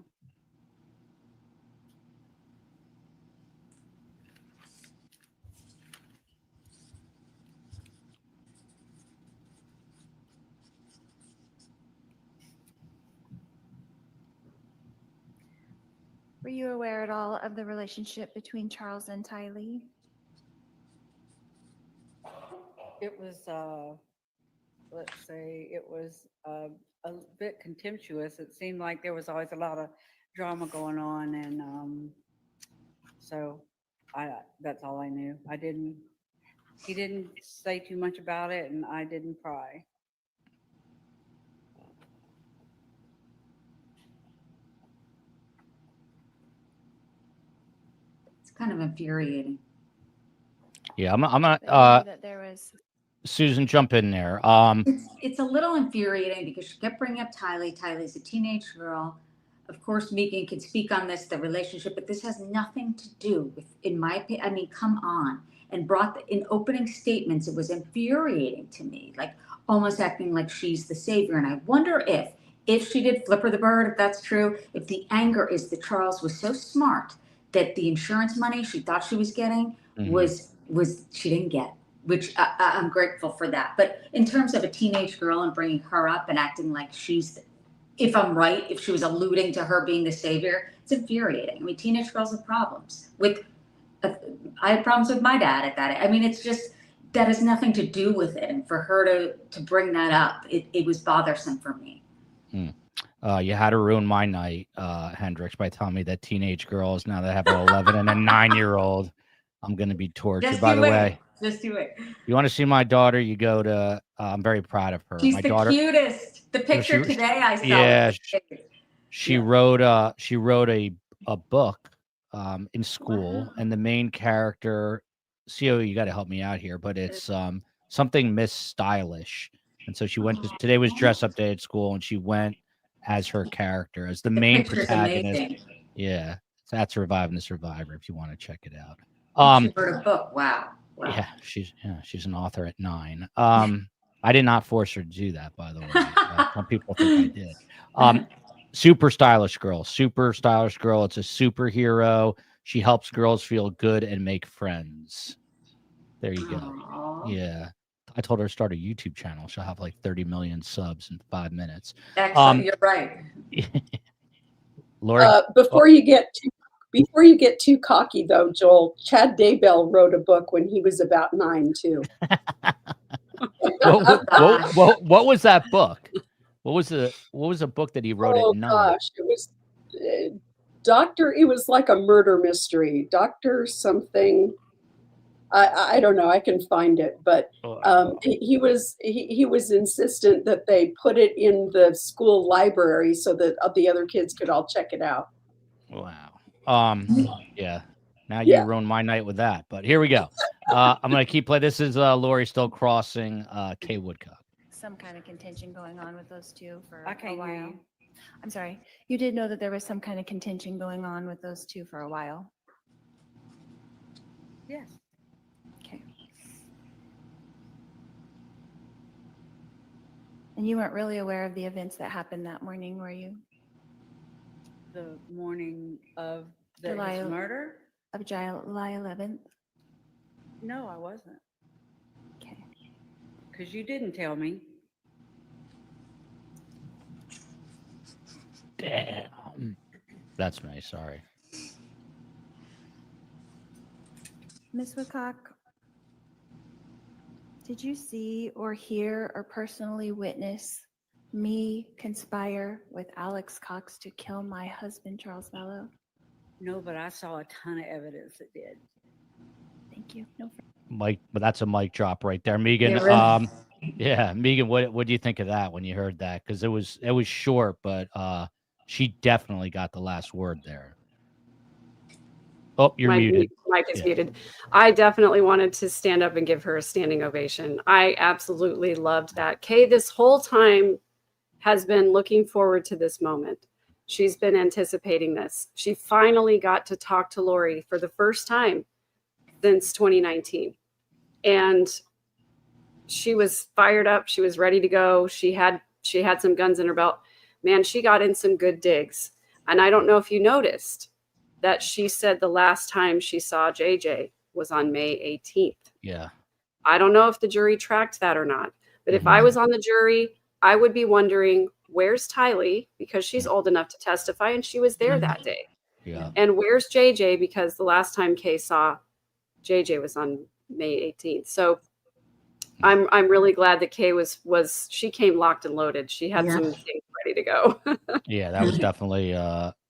Were you aware at all of the relationship between Charles and Tylee? It was, let's say, it was a bit contemptuous. It seemed like there was always a lot of drama going on, and so that's all I knew. He didn't say too much about it, and I didn't pry. It's kind of infuriating. Yeah, I'm not. That there was. Susan, jump in there. It's a little infuriating because she kept bringing up Tylee. Tylee's a teenage girl. Of course, Megan can speak on this, the relationship, but this has nothing to do with, in my opinion, I mean, come on. And in opening statements, it was infuriating to me, like almost acting like she's the savior. And I wonder if she did flip her the bird, if that's true, if the anger is that Charles was so smart that the insurance money she thought she was getting was she didn't get, which I'm grateful for that. But in terms of a teenage girl and bringing her up and acting like she's, if I'm right, if she was alluding to her being the savior, it's infuriating. I mean, teenage girls have problems with, I had problems with my dad at that. I mean, it's just, that has nothing to do with it. And for her to bring that up, it was bothersome for me. You had to ruin my night, Hendricks, by telling me that teenage girls now that have an 11 and a 9-year-old, I'm going to be tortured. Just By do the it. way, Just do it. you want to see my daughter? You go to. I'm very proud of her. She's My the daughter. cutest. The picture today I saw. Yeah, was the cutest. she Yeah. wrote a book in school, Wow. and the main character. CEO, you got to help me out here, but it's something Miss Stylish, and so she went to today was dress up day at school, and she went as her character as the main picture's protagonist. amazing. Yeah, so that's Surviving the Survivor. If you want to check it out. She wrote a book. Wow. Yeah, she's an author at 9. I did not force her to do that, by the way. Some people think I did. Super stylish girl. It's a superhero. She helps girls feel good and make friends. There you go. Aww. Yeah. I told her to start a YouTube channel. She'll have like 30 million subs in 5 minutes. Excellent. You're right. Lori, before you get too cocky, though, Joel, Chad Daybell wrote a book when he was about 9 too. what was that book? What was a book that he wrote at 9? Gosh, it was it was like a murder mystery. Doctor something. I don't know. I can find it, but he was insistent that they put it in the school library so that the other kids could all check it out. Wow. Yeah. Now you ruined my night with that, but here we go. I'm gonna keep playing. This is Lori still crossing Kay Woodcock. Some kind of contention going on with those two for I can't a hear while. you. I'm sorry. You did know that there was some kind of contention going on with those two for a while. Yes. Okay. And you weren't really aware of the events that happened that morning, were you? The morning of his July- murder? Of July 11th? No, I wasn't. Okay. Because you didn't tell me. Damn. That's me. Sorry. Ms. Woodcock, did you see or hear or personally witness me conspire with Alex Cox to kill my husband, Charles Vallow? No, but I saw a ton of evidence that did. Thank you. No. Mike, but that's a mic drop right there, Megan. Yeah, really? Yeah, Megan, what do you think of that when you heard that? Because it was short, but she definitely got the last word there. Oh, you're muted. Mike is muted. I definitely wanted to stand up and give her a standing ovation. I absolutely loved that. Kay, this whole time has been looking forward to this moment. She's been anticipating this. She finally got to talk to Lori for the first time since 2019. And she was fired up. She was ready to go. She had some guns in her belt. Man, she got in some good digs. And I don't know if you noticed that she said the last time she saw JJ was on May 18th. Yeah. I don't know if the jury tracked that or not. But if I was on the jury, I would be wondering, where's Tylee? Because she's old enough to testify and she was there that day. Yeah. And where's JJ? Because the last time Kay saw JJ was on May 18th. So I'm really glad that Kay she came locked and loaded. She had some things ready to go. Yeah, that was definitely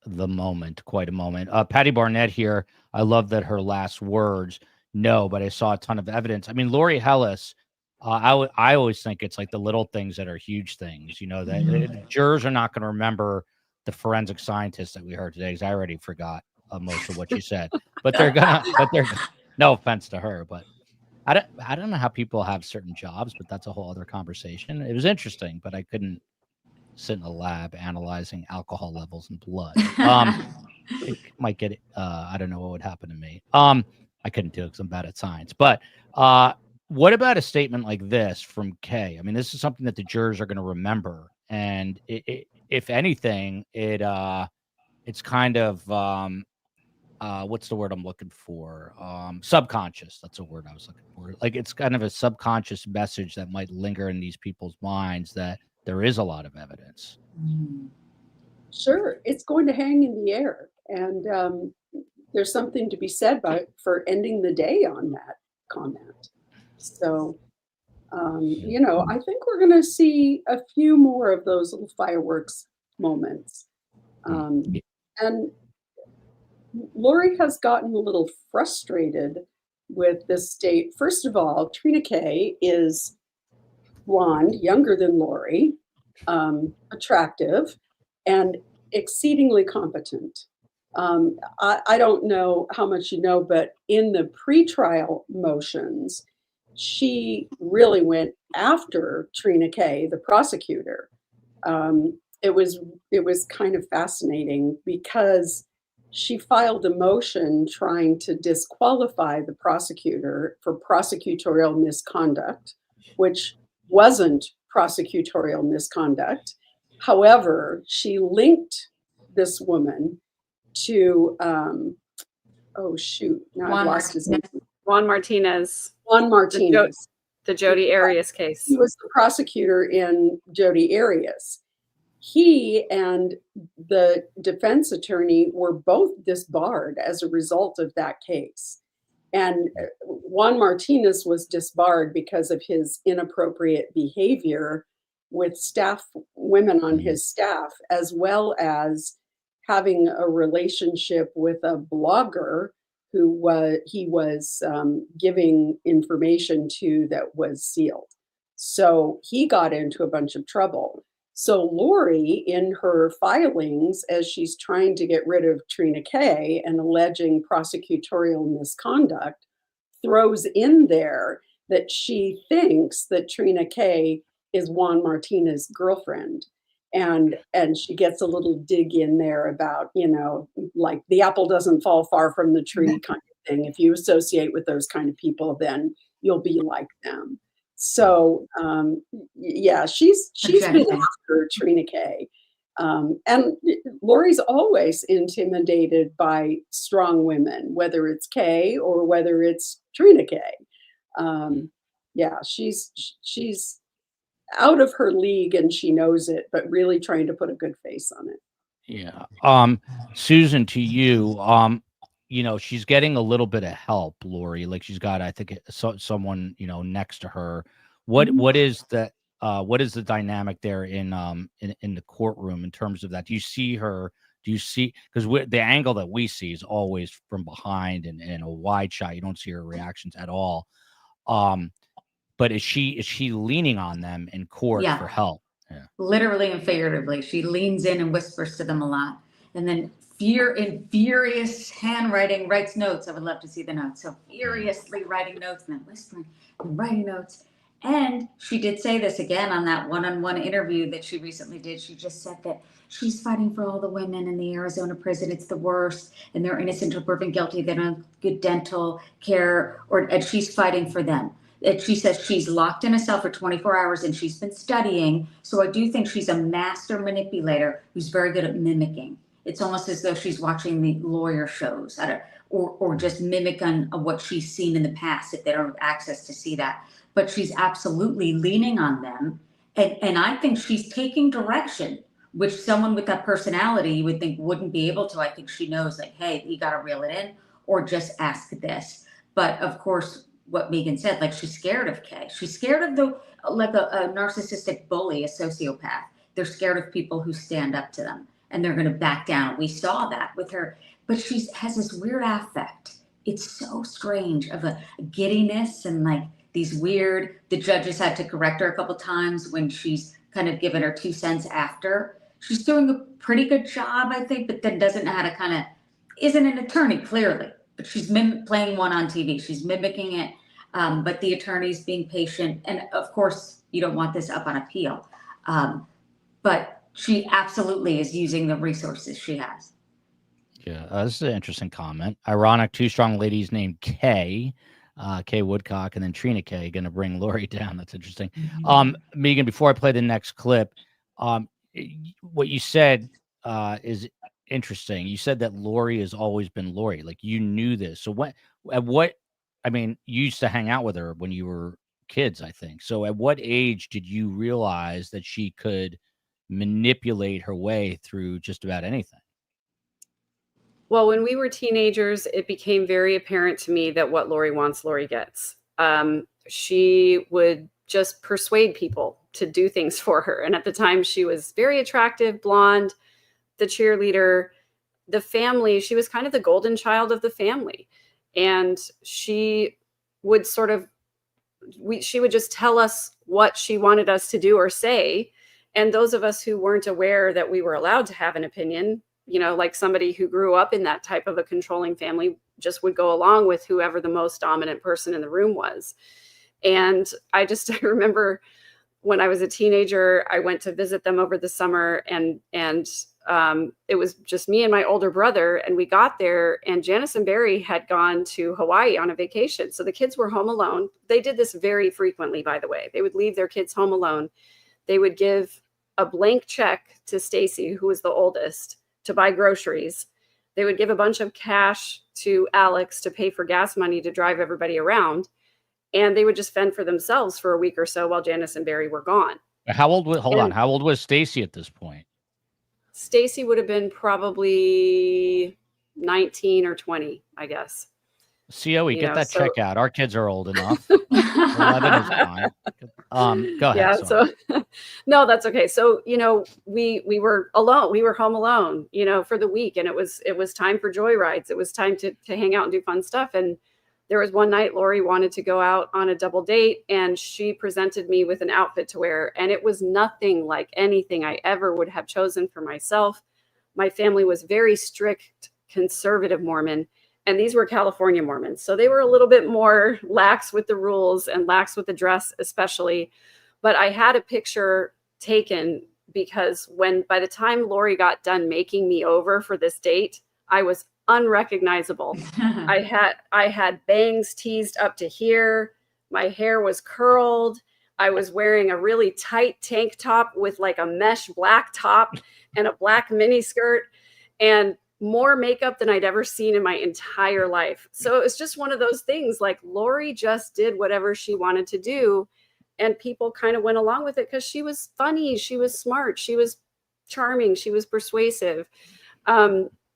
the moment, quite a moment. Patty Barnett here. I love that her last words, no, but I saw a ton of evidence. I mean, Lori Hellis, I always think it's like the little things that are huge things, that jurors are not going to remember the forensic scientist that we heard today, because I already forgot most of what she said, but they're no offense to her, but I don't know how people have certain jobs, but that's a whole other conversation. It was interesting, but I couldn't sit in a lab analyzing alcohol levels in blood. It might get I don't know what would happen to me. I couldn't do it because I'm bad at science. But what about a statement like this from Kay? I mean, this is something that the jurors are going to remember, and if anything, it's kind of what's the word I'm looking for? Subconscious. That's a word I was looking for. Like, it's kind of a subconscious message that might linger in these people's minds that there is a lot of evidence. Sure, it's going to hang in the air, and there's something to be said for ending the day on that comment. So, I think we're going to see a few more of those little fireworks moments. And Lori has gotten a little frustrated with this state. First of all, Trina K is blonde, younger than Lori, attractive, and exceedingly competent. I don't know how much you know, but in the pretrial motions, she really went after Trina K, the prosecutor. It was kind of fascinating because she filed a motion trying to disqualify the prosecutor for prosecutorial misconduct, which wasn't prosecutorial misconduct. However, she linked this woman to, oh shoot, now I've lost his name. Juan Martinez. Juan Martinez. The Jodi Arias case. He was the prosecutor in Jodi Arias. He and the defense attorney were both disbarred as a result of that case. And Juan Martinez was disbarred because of his inappropriate behavior with women on his staff, as well as having a relationship with a blogger who he was giving information to that was sealed. So he got into a bunch of trouble. So Lori, in her filings, as she's trying to get rid of Trina K and alleging prosecutorial misconduct, throws in there that she thinks that Trina K is Juan Martinez's girlfriend. And she gets a little dig in there about, like the apple doesn't fall far from the tree kind of thing. If you associate with those kind of people, then you'll be like them. So, yeah, she's been after Trina K. And Lori's always intimidated by strong women, whether it's K or whether it's Trina K. Yeah, she's out of her league and she knows it, but really trying to put a good face on it. Yeah. Susan, to you, she's getting a little bit of help, Lori. Like she's got, I think, someone, next to her. What is the dynamic there in the courtroom in terms of that? Do you see her? Do you see, because the angle that we see is always from behind and a wide shot. You don't see her reactions at all. But is she leaning on them in court for help? Yeah. Literally and figuratively. She leans in and whispers to them a lot. And then in furious handwriting, writes notes. I would love to see the notes. So furiously writing notes and then whispering and writing notes. And she did say this again on that one-on-one interview that she recently did. She just said that she's fighting for all the women in the Arizona prison. It's the worst. And they're innocent or proven guilty. They don't have good dental care, and she's fighting for them. And she says she's locked in a cell for 24 hours and she's been studying. So I do think she's a master manipulator who's very good at mimicking. It's almost as though she's watching the lawyer shows or just mimicking what she's seen in the past if they don't have access to see that. But she's absolutely leaning on them. And I think she's taking direction, which someone with that personality you would think wouldn't be able to. I think she knows, like, hey, you got to reel it in or just ask this. But of course, what Megan said, like she's scared of Kay. She's scared of a narcissistic bully, a sociopath. They're scared of people who stand up to them and they're going to back down. We saw that with her, but she has this weird affect. It's so strange of a giddiness and like these weird, the judges had to correct her a couple times when she's kind of given her 2 cents after. She's doing a pretty good job, I think, but then doesn't know how to isn't an attorney clearly. But she's playing one on TV. She's mimicking it, but the attorney's being patient. And of course, you don't want this up on appeal. But she absolutely is using the resources she has. Yeah, this is an interesting comment. Ironic, 2 strong ladies named Kay Woodcock, and then Trina K going to bring Lori down. That's interesting. Mm-hmm. Megan, before I play the next clip, what you said is interesting. You said that Lori has always been Lori. Like you knew this. So you used to hang out with her when you were kids, I think. So at what age did you realize that she could manipulate her way through just about anything? Well, when we were teenagers, it became very apparent to me that what Lori wants, Lori gets. She would just persuade people to do things for her. And at the time, she was very attractive, blonde, the cheerleader, the family. She was kind of the golden child of the family. And she would she would just tell us what she wanted us to do or say. And those of us who weren't aware that we were allowed to have an opinion, like somebody who grew up in that type of a controlling family, just would go along with whoever the most dominant person in the room was. And I remember when I was a teenager, I went to visit them over the summer, and it was just me and my older brother. And we got there, and Janice and Barry had gone to Hawaii on a vacation. So the kids were home alone. They did this very frequently, by the way. They would leave their kids home alone. They would give a blank check to Stacy, who was the oldest, to buy groceries. They would give a bunch of cash to Alex to pay for gas money to drive everybody around. And they would just fend for themselves for a week or so while Janice and Barry were gone. How old was Stacy at this point? Stacy would have been probably 19 or 20, I guess. COE, get that check out. Our kids are old enough. 11 is fine. Go ahead. Yeah. Sorry. So, no, that's okay. So, we were alone. We were home alone, for the week, and it was time for joyrides. It was time to hang out and do fun stuff. And there was one night Lori wanted to go out on a double date, and she presented me with an outfit to wear. And it was nothing like anything I ever would have chosen for myself. My family was very strict, conservative Mormon, and these were California Mormons. So they were a little bit more lax with the rules and lax with the dress, especially. But I had a picture taken because by the time Lori got done making me over for this date, I was unrecognizable. I had bangs teased up to here. My hair was curled. I was wearing a really tight tank top with like a mesh black top and a black mini skirt, and more makeup than I'd ever seen in my entire life. So it was just one of those things, like Lori just did whatever she wanted to do, and people kind of went along with it because she was funny, she was smart, she was charming, she was persuasive.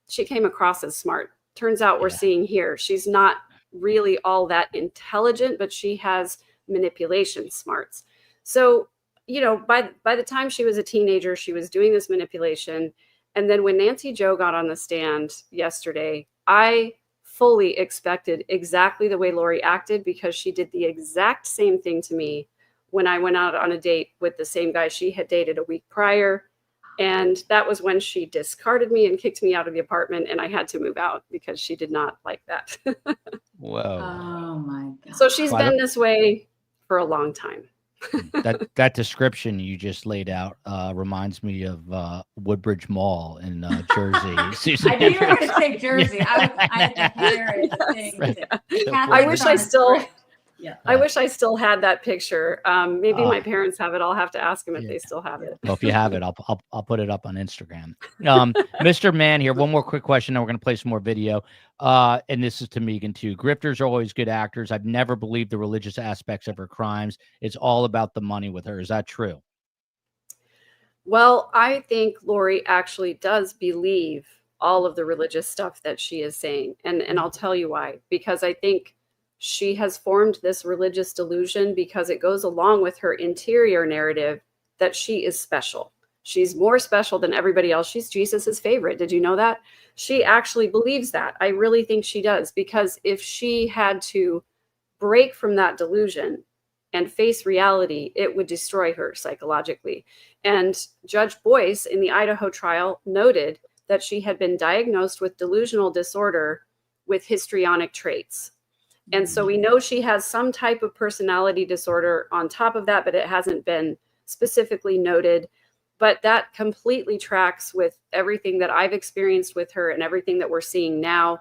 She came across as smart. Turns out we're seeing here, she's not really all that intelligent, but she has manipulation smarts. So, by the time she was a teenager, she was doing this manipulation. And then when Nancy Jo got on the stand yesterday, I fully expected exactly the way Lori acted, because she did the exact same thing to me when I went out on a date with the same guy she had dated a week prior. And that was when she discarded me and kicked me out of the apartment, and I had to move out because she did not like that. Whoa. Oh my God. So she's been this way for a long time. that description you just laid out reminds me of Woodbridge Mall in Jersey. I knew you were going to say Jersey. I had to hear it. I wish I still... Yeah. I wish I still had that picture. Maybe my parents have it. I'll have to ask them if they still have it. Well, if you have it, I'll put it up on Instagram. Mr. Mann here. One more quick question, then we're going to play some more video. And this is to Megan too. Grifters are always good actors. I've never believed the religious aspects of her crimes. It's all about the money with her. Is that true? Well, I think Lori actually does believe all of the religious stuff that she is saying. And I'll tell you why. Because I think she has formed this religious delusion because it goes along with her interior narrative that she is special. She's more special than everybody else. She's Jesus's favorite. Did you know that? She actually believes that. I really think she does, because if she had to break from that delusion and face reality, it would destroy her psychologically. And Judge Boyce in the Idaho trial noted that she had been diagnosed with delusional disorder with histrionic traits. And so we know she has some type of personality disorder on top of that, but it hasn't been specifically noted. But that completely tracks with everything that I've experienced with her and everything that we're seeing now.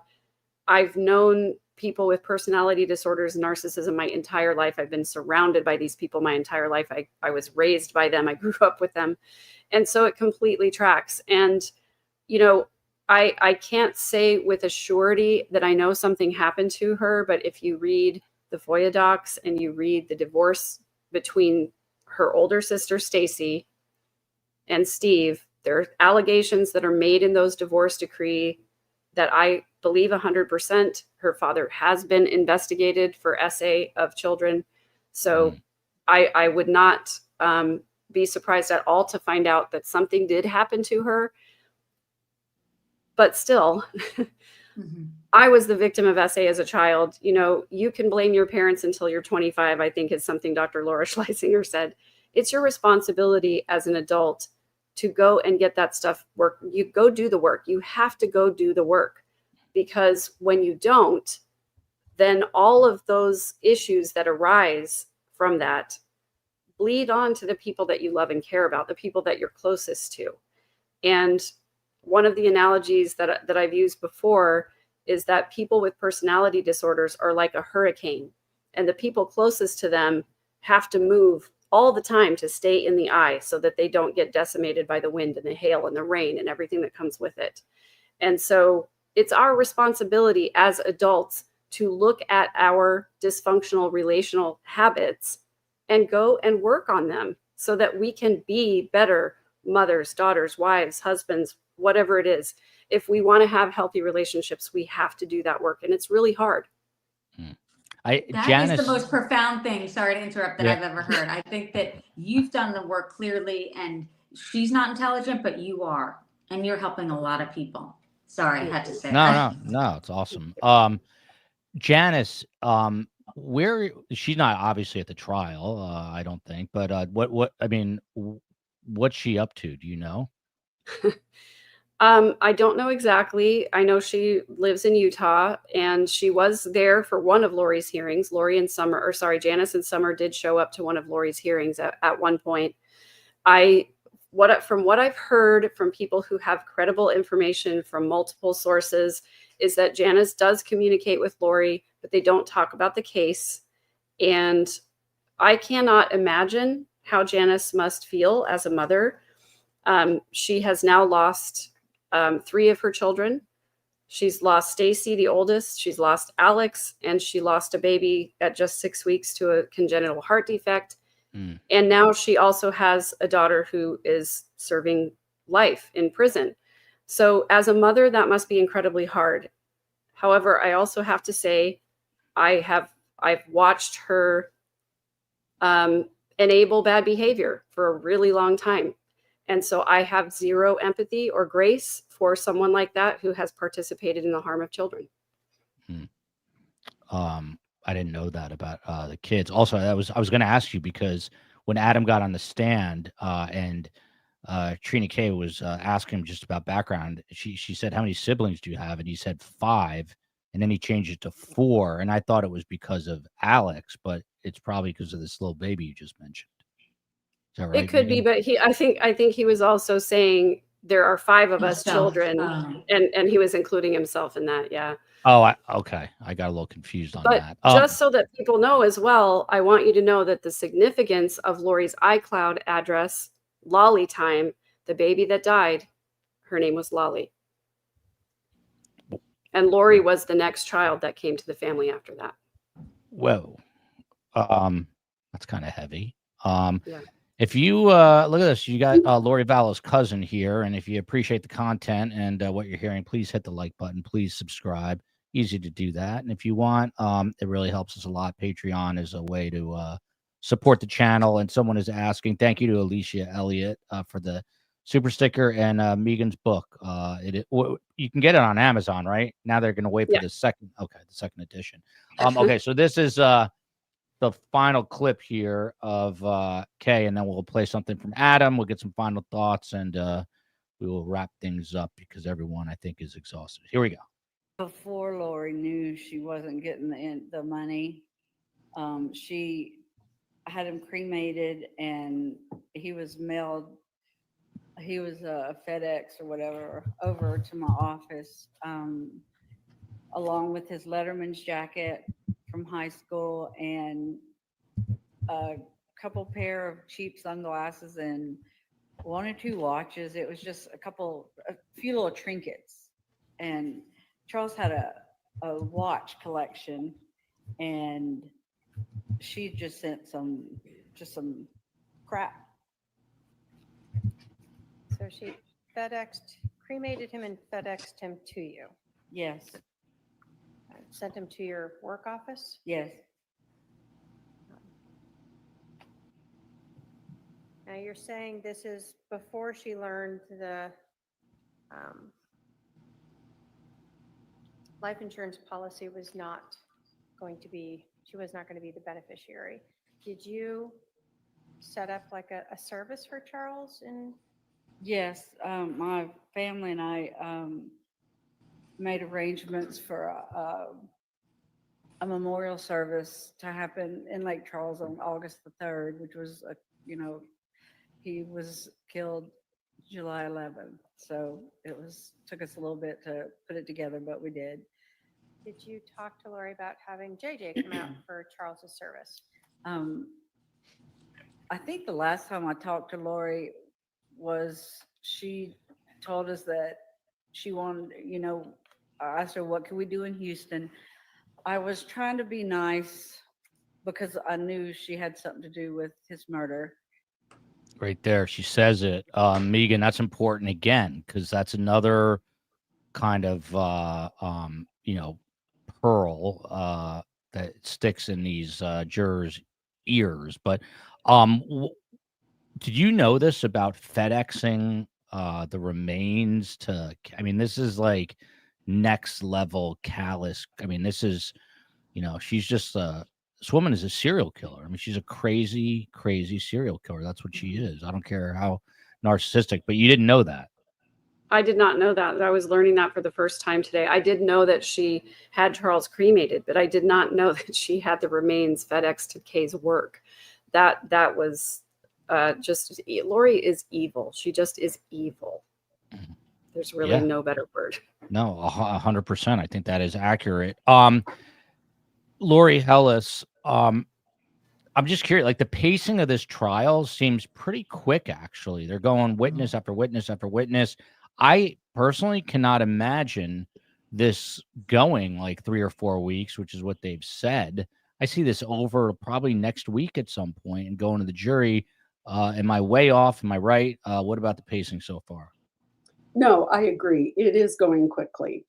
I've known people with personality disorders and narcissism my entire life. I've been surrounded by these people my entire life. I was raised by them. I grew up with them. And so it completely tracks. And, I can't say with a surety that I know something happened to her, but if you read the FOIA docs and you read the divorce between her older sister, Stacy, and Steve, there are allegations that are made in those divorce decree that I believe 100%. Her father has been investigated for SA of children. So I would not be surprised at all to find out that something did happen to her. But still, I was the victim of SA as a child. You know, you can blame your parents until you're 25, I think is something Dr. Laura Schlesinger said. It's your responsibility as an adult to go and get that stuff work. You go do the work. You have to go do the work, because when you don't, then all of those issues that arise from that bleed on to the people that you love and care about, the people that you're closest to. And one of the analogies that I've used before is that people with personality disorders are like a hurricane, and the people closest to them have to move all the time to stay in the eye so that they don't get decimated by the wind and the hail and the rain and everything that comes with it. And so it's our responsibility as adults to look at our dysfunctional relational habits and go and work on them so that we can be better mothers, daughters, wives, husbands, whatever it is. If we want to have healthy relationships, we have to do that work. And it's really hard. That is the most profound thing, sorry to interrupt, that I've ever heard. I think that you've done the work clearly, and she's not intelligent, but you are. And you're helping a lot of people. Sorry, I had to say that. No, it's awesome. Janice, where she's not obviously at the trial, I don't think, but what's she up to? Do you know? I don't know exactly. I know she lives in Utah, and she was there for one of Lori's hearings. Janice and Summer did show up to one of Lori's hearings at one point. From what I've heard from people who have credible information from multiple sources is that Janice does communicate with Lori, but they don't talk about the case. And I cannot imagine how Janice must feel as a mother. She has now lost 3 of her children. She's lost Stacy, the oldest. She's lost Alex, and she lost a baby at just 6 weeks to a congenital heart defect. And now she also has a daughter who is serving life in prison. So as a mother, that must be incredibly hard. However, I also have to say, I've watched her enable bad behavior for a really long time. And so I have zero empathy or grace for someone like that who has participated in the harm of children. I didn't know that about the kids. Also, I was going to ask you, because when Adam got on the stand and Trina K was asking him just about background, she said, "How many siblings do you have?" And he said 5, and then he changed it to 4. And I thought it was because of Alex, but it's probably because of this little baby you just mentioned. Is that right? It could be, but I think he was also saying there are 5 of us children, and he was including himself in that. Yeah. Oh, okay. I got a little confused on that. Just so that people know as well, I want you to know that the significance of Lori's iCloud address, Lolly Time, the baby that died, her name was Lolly. And Lori was the next child that came to the family after that. Whoa. That's kind of heavy. If you look at this, you got Lori Vallow's cousin here. And if you appreciate the content and what you're hearing, please hit the like button. Please subscribe. Easy to do that. And if you want, it really helps us a lot. Patreon is a way to support the channel. And someone is asking, thank you to Alicia Elliott for the super sticker and Megan's book. You can get it on Amazon, right? Now they're going to wait for the second edition. Okay, so this is the final clip here of Kay, and then we'll play something from Adam. We'll get some final thoughts, and we will wrap things up because everyone, I think, is exhausted. Here we go. Before Lori knew she wasn't getting the money, she had him cremated, and he was mailed. He was a FedEx or whatever over to my office, along with his Letterman's jacket from high school and a couple pair of cheap sunglasses and 1 or 2 watches. It was just a few little trinkets. And Charles had a watch collection, and she just sent some crap. So she cremated him and FedExed him to you. Yes. Sent him to your work office. Yes. Now you're saying this is before she learned the life insurance policy was not going to be, she was not going to be the beneficiary. Did you set up like a service for Charles? And Yes, my family and I made arrangements for a memorial service to happen in Lake Charles on August the 3rd, which was, he was killed July 11th. So it took us a little bit to put it together, but we did. did you talk to Lori about having JJ come out for Charles's service? I think the last time I talked to Lori was she told us that she wanted, I asked her, what can we do in Houston? I was trying to be nice because I knew she had something to do with his murder. Right there, she says it. Megan, that's important again, because that's another kind of pearl that sticks in these jurors' ears. But did you know this about FedExing the remains to? I mean, this is like next level callous. I mean, this is, she's just this woman is a serial killer. I mean, she's a crazy, crazy serial killer. That's what she is. I don't care how narcissistic, but you didn't know that. I did not know that. I was learning that for the first time today. I did know that she had Charles cremated, but I did not know that she had the remains FedEx to Kay's work. That was just, Lori is evil. She just is evil. There's really no better word. No, 100%. I think that is accurate. Lori Hellis, I'm just curious, like the pacing of this trial seems pretty quick, actually. They're going witness after witness after witness. I personally cannot imagine this going like 3 or 4 weeks, which is what they've said. I see this over probably next week at some point and going to the jury. Am I way off? Am I right? What about the pacing so far? No, I agree. It is going quickly.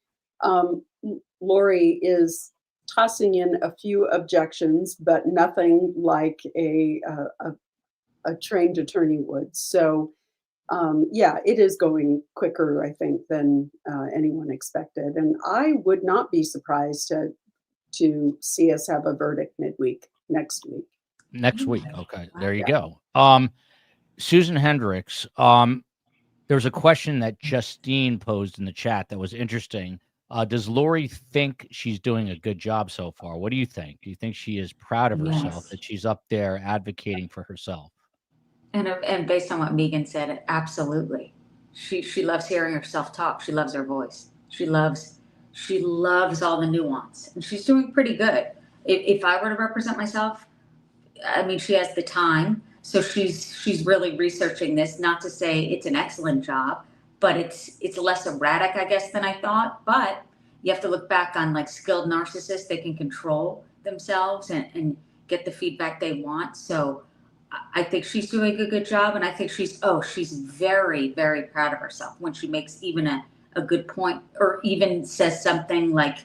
Lori is tossing in a few objections, but nothing like a trained attorney would. So, it is going quicker, I think, than anyone expected. And I would not be surprised to see us have a verdict midweek next week. Next week. Okay, there you go. Susan Hendricks, there was a question that Justine posed in the chat that was interesting. Does Lori think she's doing a good job so far? What do you think? Do you think she is proud of herself, that she's up there advocating for herself? And based on what Megan said, absolutely. She loves hearing herself talk. She loves her voice. She loves all the nuance, and she's doing pretty good. If I were to represent myself, I mean, she has the time, so she's really researching this. Not to say it's an excellent job, but it's less erratic, I guess, than I thought. But you have to look back on like skilled narcissists; they can control themselves and get the feedback they want. So I think she's doing a good job, and I think she's very, very proud of herself when she makes even a good point, or even says something like,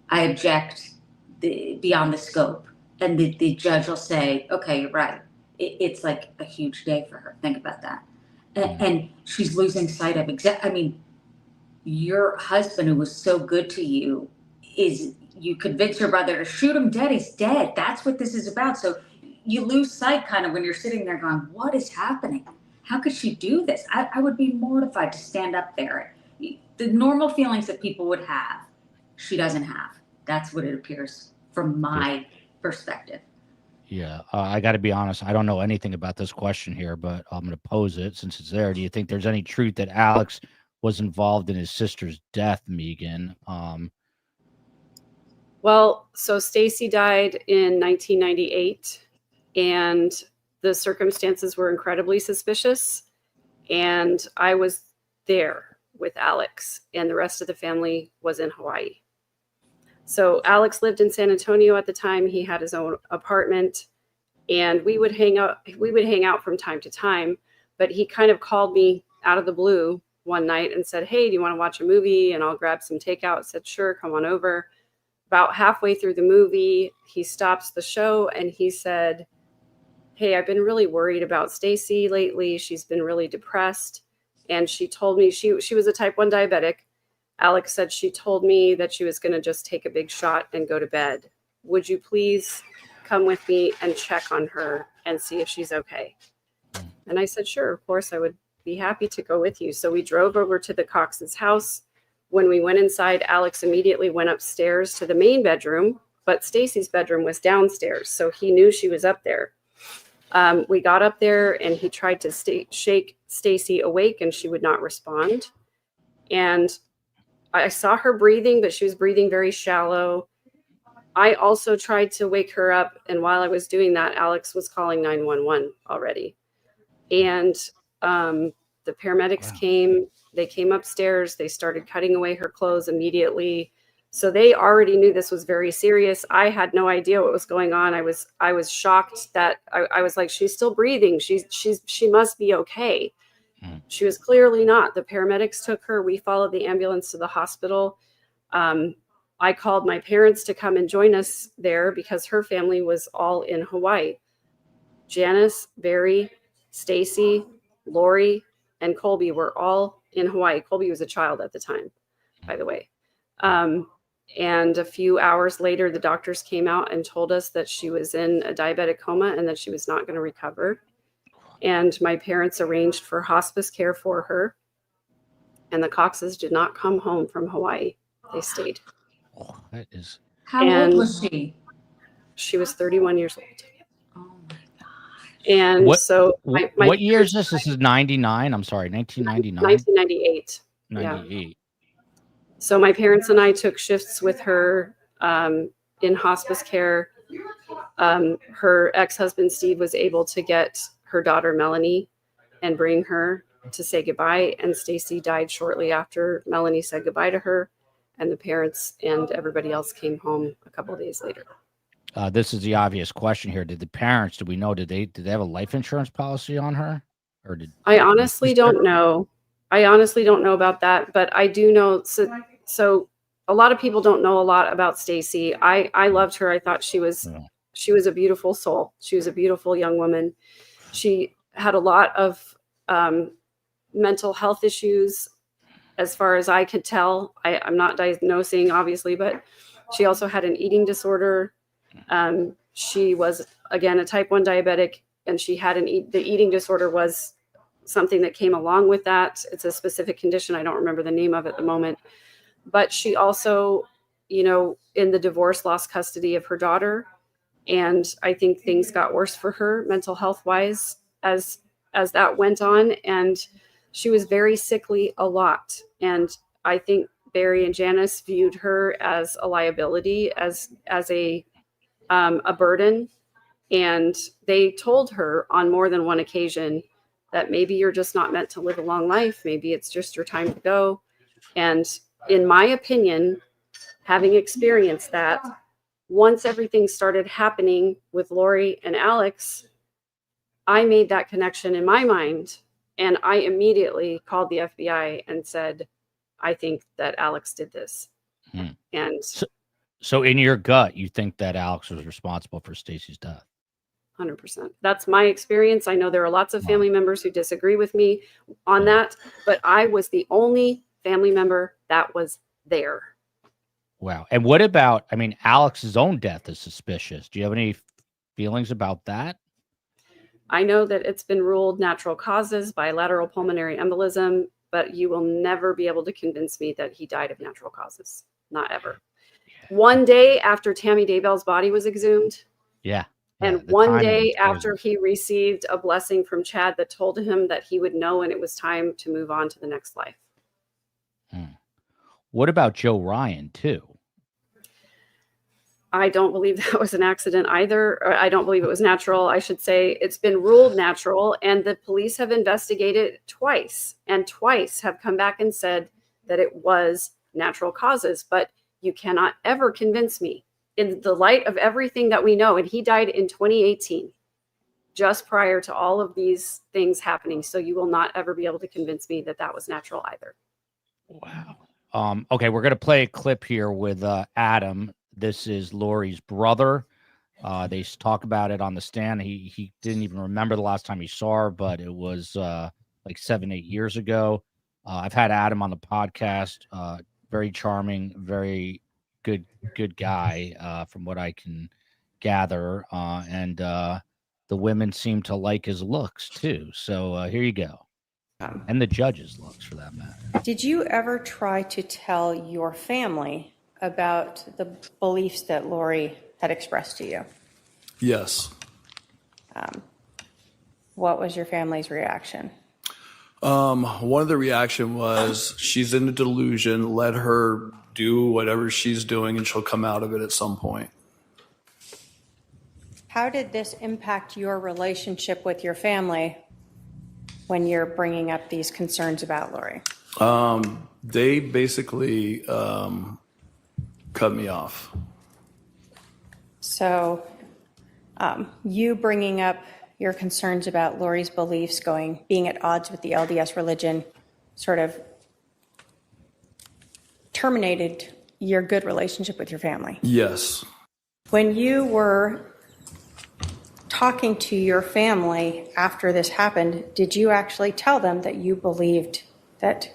I object beyond the scope. And the judge will say, okay, you're right. It's like a huge day for her. Think about that. And she's losing sight of your husband, who was so good to you, you convince your brother to shoot him dead. He's dead. That's what this is about. So you lose sight kind of when you're sitting there going, what is happening? How could she do this? I would be mortified to stand up there. The normal feelings that people would have, she doesn't have. That's what it appears from my perspective. Yeah, I got to be honest. I don't know anything about this question here, but I'm going to pose it since it's there. Do you think there's any truth that Alex was involved in his sister's death, Megan? Well, so Stacy died in 1998. And the circumstances were incredibly suspicious. And I was there with Alex, and the rest of the family was in Hawaii. So Alex lived in San Antonio at the time. He had his own apartment, and we would hang out from time to time. But he kind of called me out of the blue one night and said, hey, do you want to watch a movie? And I'll grab some takeout. I said, sure, come on over. About halfway through the movie, he stops the show and he said, hey, I've been really worried about Stacy lately. She's been really depressed. And she told me she was a type 1 diabetic. Alex said she told me that she was going to just take a big shot and go to bed. Would you please come with me and check on her and see if she's okay? And I said, sure, of course, I would be happy to go with you. So we drove over to the Cox's house. When we went inside, Alex immediately went upstairs to the main bedroom, but Stacy's bedroom was downstairs. So he knew she was up there. We got up there and he tried to shake Stacy awake and she would not respond. And I saw her breathing, but she was breathing very shallow. I also tried to wake her up. And while I was doing that, Alex was calling 911 already. And the paramedics came, they came upstairs, they started cutting away her clothes immediately. So they already knew this was very serious. I had no idea what was going on. I was shocked that I was like, she's still breathing. She must be okay. She was clearly not. The paramedics took her. We followed the ambulance to the hospital. I called my parents to come and join us there because her family was all in Hawaii. Janice, Barry, Stacy, Lori, and Colby were all in Hawaii. Colby was a child at the time, by the way. And a few hours later, the doctors came out and told us that she was in a diabetic coma and that she was not going to recover. And my parents arranged for hospice care for her. And the Coxes did not come home from Hawaii. They stayed. Oh, that is. How old was she? She was 31 years old. Oh my God. And What, so what year is this? This is 99. I'm sorry, 1999. 1998. 98. Yeah. So my parents and I took shifts with her in hospice care. Her ex-husband, Steve, was able to get her daughter, Melanie, and bring her to say goodbye. And Stacy died shortly after Melanie said goodbye to her. And the parents and everybody else came home a couple of days later. This is the obvious question here. Did the parents, do we know, did they have a life insurance policy on her? Or did I honestly don't know. I honestly don't know about that, but I do know. So a lot of people don't know a lot about Stacy. I loved her. I thought she was a beautiful soul. She was a beautiful young woman. She had a lot of mental health issues, as far as I could tell. I'm not diagnosing, obviously, but she also had an eating disorder. She was, again, a type 1 diabetic, and she had the eating disorder was something that came along with that. It's a specific condition. I don't remember the name of it at the moment. But she also, in the divorce, lost custody of her daughter. And I think things got worse for her mental health wise as that went on. And she was very sickly a lot. And I think Barry and Janice viewed her as a liability, as a burden. And they told her on more than one occasion that maybe you're just not meant to live a long life. Maybe it's just your time to go. And in my opinion, having experienced that, once everything started happening with Lori and Alex, I made that connection in my mind. And I immediately called the FBI and said, I think that Alex did this. And so in your gut, you think that Alex was responsible for Stacy's death? 100%. That's my experience. I know there are lots of family members who disagree with me on that, but I was the only family member that was there. Wow. And what about, Alex's own death is suspicious. Do you have any feelings about that? I know that it's been ruled natural causes, bilateral pulmonary embolism, but you will never be able to convince me that he died of natural causes. Not ever. One day after Tammy Daybell's body was exhumed. Yeah. And one day after he received a blessing from Chad that told him that he would know and it was time to move on to the next life. What about Joe Ryan, too? I don't believe that was an accident either. Or I don't believe it was natural. I should say it's been ruled natural, and the police have investigated twice, and twice have come back and said that it was natural causes. But you cannot ever convince me in the light of everything that we know. And he died in 2018, just prior to all of these things happening. So you will not ever be able to convince me that that was natural either. Wow. Okay, we're going to play a clip here with Adam. This is Lori's brother, They talk about it on the stand. He didn't even remember the last time he saw her, but it was like 7-8 years ago. I've had Adam on the podcast. Very charming, very good guy, from what I can gather. And the women seem to like his looks too. So here you go. And the judges' looks, for that matter. Did you ever try to tell your family about the beliefs that Lori had expressed to you? Yes. What was your family's reaction? One of the reaction was, she's in a delusion, let her do whatever she's doing and she'll come out of it at some point. How did this impact your relationship with your family when you're bringing up these concerns about Lori? They basically cut me off. So you bringing up your concerns about Lori's beliefs being at odds with the LDS religion sort of terminated your good relationship with your family. Yes. When you were talking to your family after this happened, did you actually tell them that you believed that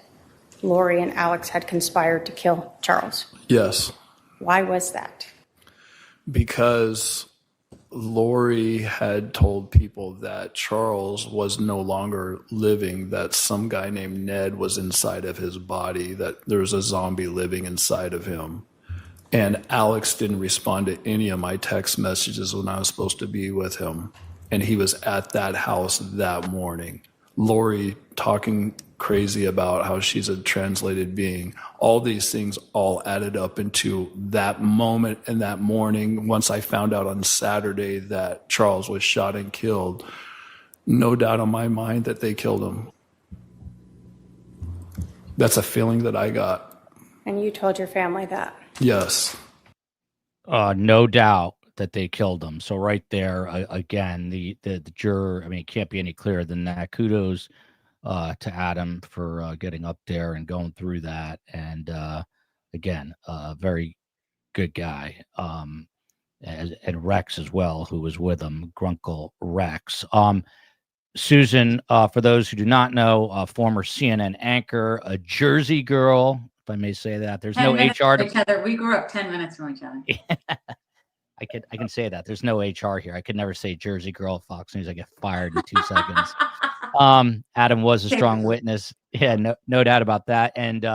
Lori and Alex had conspired to kill Charles? Yes. Why was that? Because Lori had told people that Charles was no longer living, that some guy named Ned was inside of his body, that there was a zombie living inside of him. And Alex didn't respond to any of my text messages when I was supposed to be with him. And he was at that house that morning. Lori talking crazy about how she's a translated being. All these things all added up into that moment and that morning. Once I found out on Saturday that Charles was shot and killed, no doubt in my mind that they killed him. That's a feeling that I got. And you told your family that? Yes. No doubt that they killed him. So right there, again, the juror, I mean, it can't be any clearer than that. Kudos to Adam for getting up there and going through that. And again, very good guy. And Rex as well, who was with him, Grunkle Rex. Susan, for those who do not know, former CNN anchor, a Jersey girl, if I may say that. There's no HR to each other. We grew up 10 minutes from each other. I can say that. There's no HR here. I could never say Jersey girl at Fox News. I get fired in 2 seconds. Adam was a strong witness. Yeah, no doubt about that. And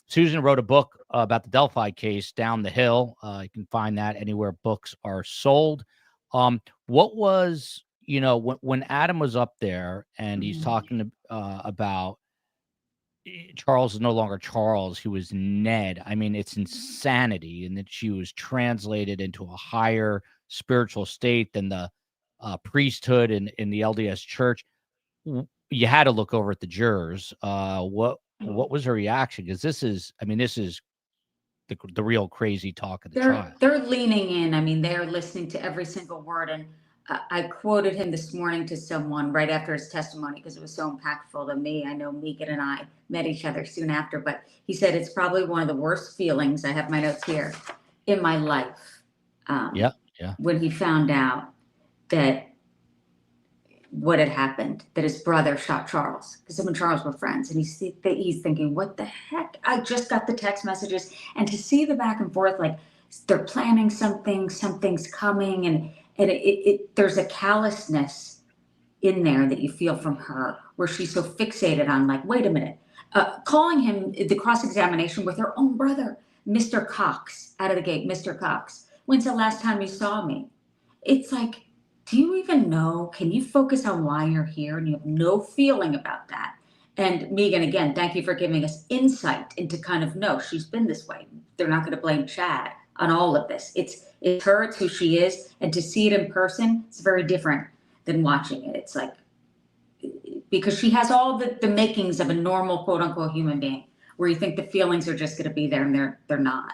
Susan wrote a book about the Delphi case, Down the Hill. You can find that anywhere books are sold. What was, when Adam was up there and he's talking about Charles is no longer Charles, he was Ned. I mean, it's insanity. And that she was translated into a higher spiritual state than the priesthood in the LDS church. You had to look over at the jurors. What was her reaction? Because this is the real crazy talk of the trial. They're leaning in. I mean, they're listening to every single word. And I quoted him this morning to someone right after his testimony because it was so impactful to me. I know Megan and I met each other soon after, but he said it's probably one of the worst feelings, I have my notes here, in my life. Yeah. When he found out that what had happened, that his brother shot Charles, because him and Charles were friends. And he's thinking, what the heck? I just got the text messages. And to see the back and forth, like they're planning something's coming. And there's a callousness in there that you feel from her, where she's so fixated on, like, wait a minute, calling him the cross-examination with her own brother, Mr. Cox, out of the gate, Mr. Cox. When's the last time you saw me? It's like, do you even know? Can you focus on why you're here? And you have no feeling about that. And Megan, again, thank you for giving us insight into kind of, no, she's been this way. They're not going to blame Chad on all of this. It's her, it's who she is. And to see it in person, it's very different than watching it. It's like, because she has all the makings of a normal, quote unquote, human being, where you think the feelings are just going to be there and they're not.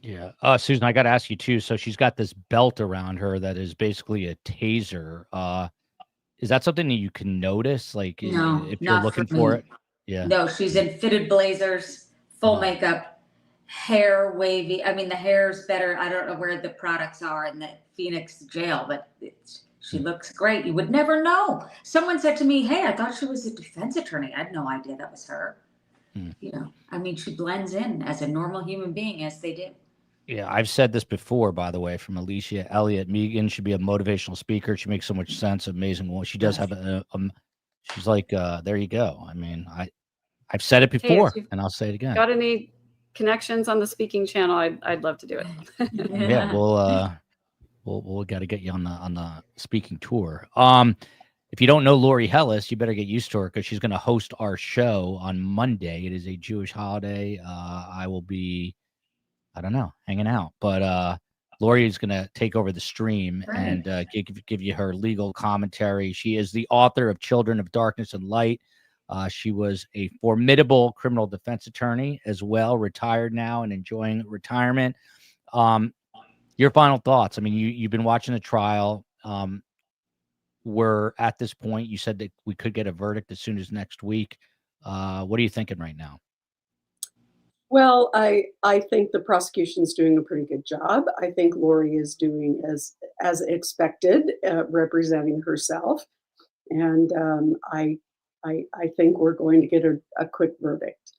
Yeah. Susan, I got to ask you too. So she's got this belt around her that is basically a taser. Is that something that you can notice? Like, no, if you're looking for it? Yeah. No, she's in fitted blazers, full makeup, hair wavy. I mean, the hair's better. I don't know where the products are in the Phoenix jail, but she looks great. You would never know. Someone said to me, "Hey, I thought she was a defense attorney." I had no idea that was her. You know, I mean, she blends in as a normal human being, as they do. Yeah, I've said this before, by the way, from Alicia Elliott. Megan should be a motivational speaker. She makes so much sense. Amazing woman. She does have she's like, there you go. I mean, I've said it Hey, if before, you've and I'll say it again. got any connections on the speaking channel, I'd love to do it. Yeah, we'll got to get you on the speaking tour. If you don't know Lori Hellis, you better get used to her because she's going to host our show on Monday. It is a Jewish holiday. I will be, I don't know, hanging out, but Lori is going to take over the stream and give you her legal commentary. She is the author of Children of Darkness and Light. She was a formidable criminal defense attorney as well, retired now and enjoying retirement. Your final thoughts? I mean, you've been watching the trial. We're at this point. You said that we could get a verdict as soon as next week. What are you thinking right now? Well, I think the prosecution's doing a pretty good job. I think Lori is doing as expected, representing herself, and I think we're going to get a quick verdict.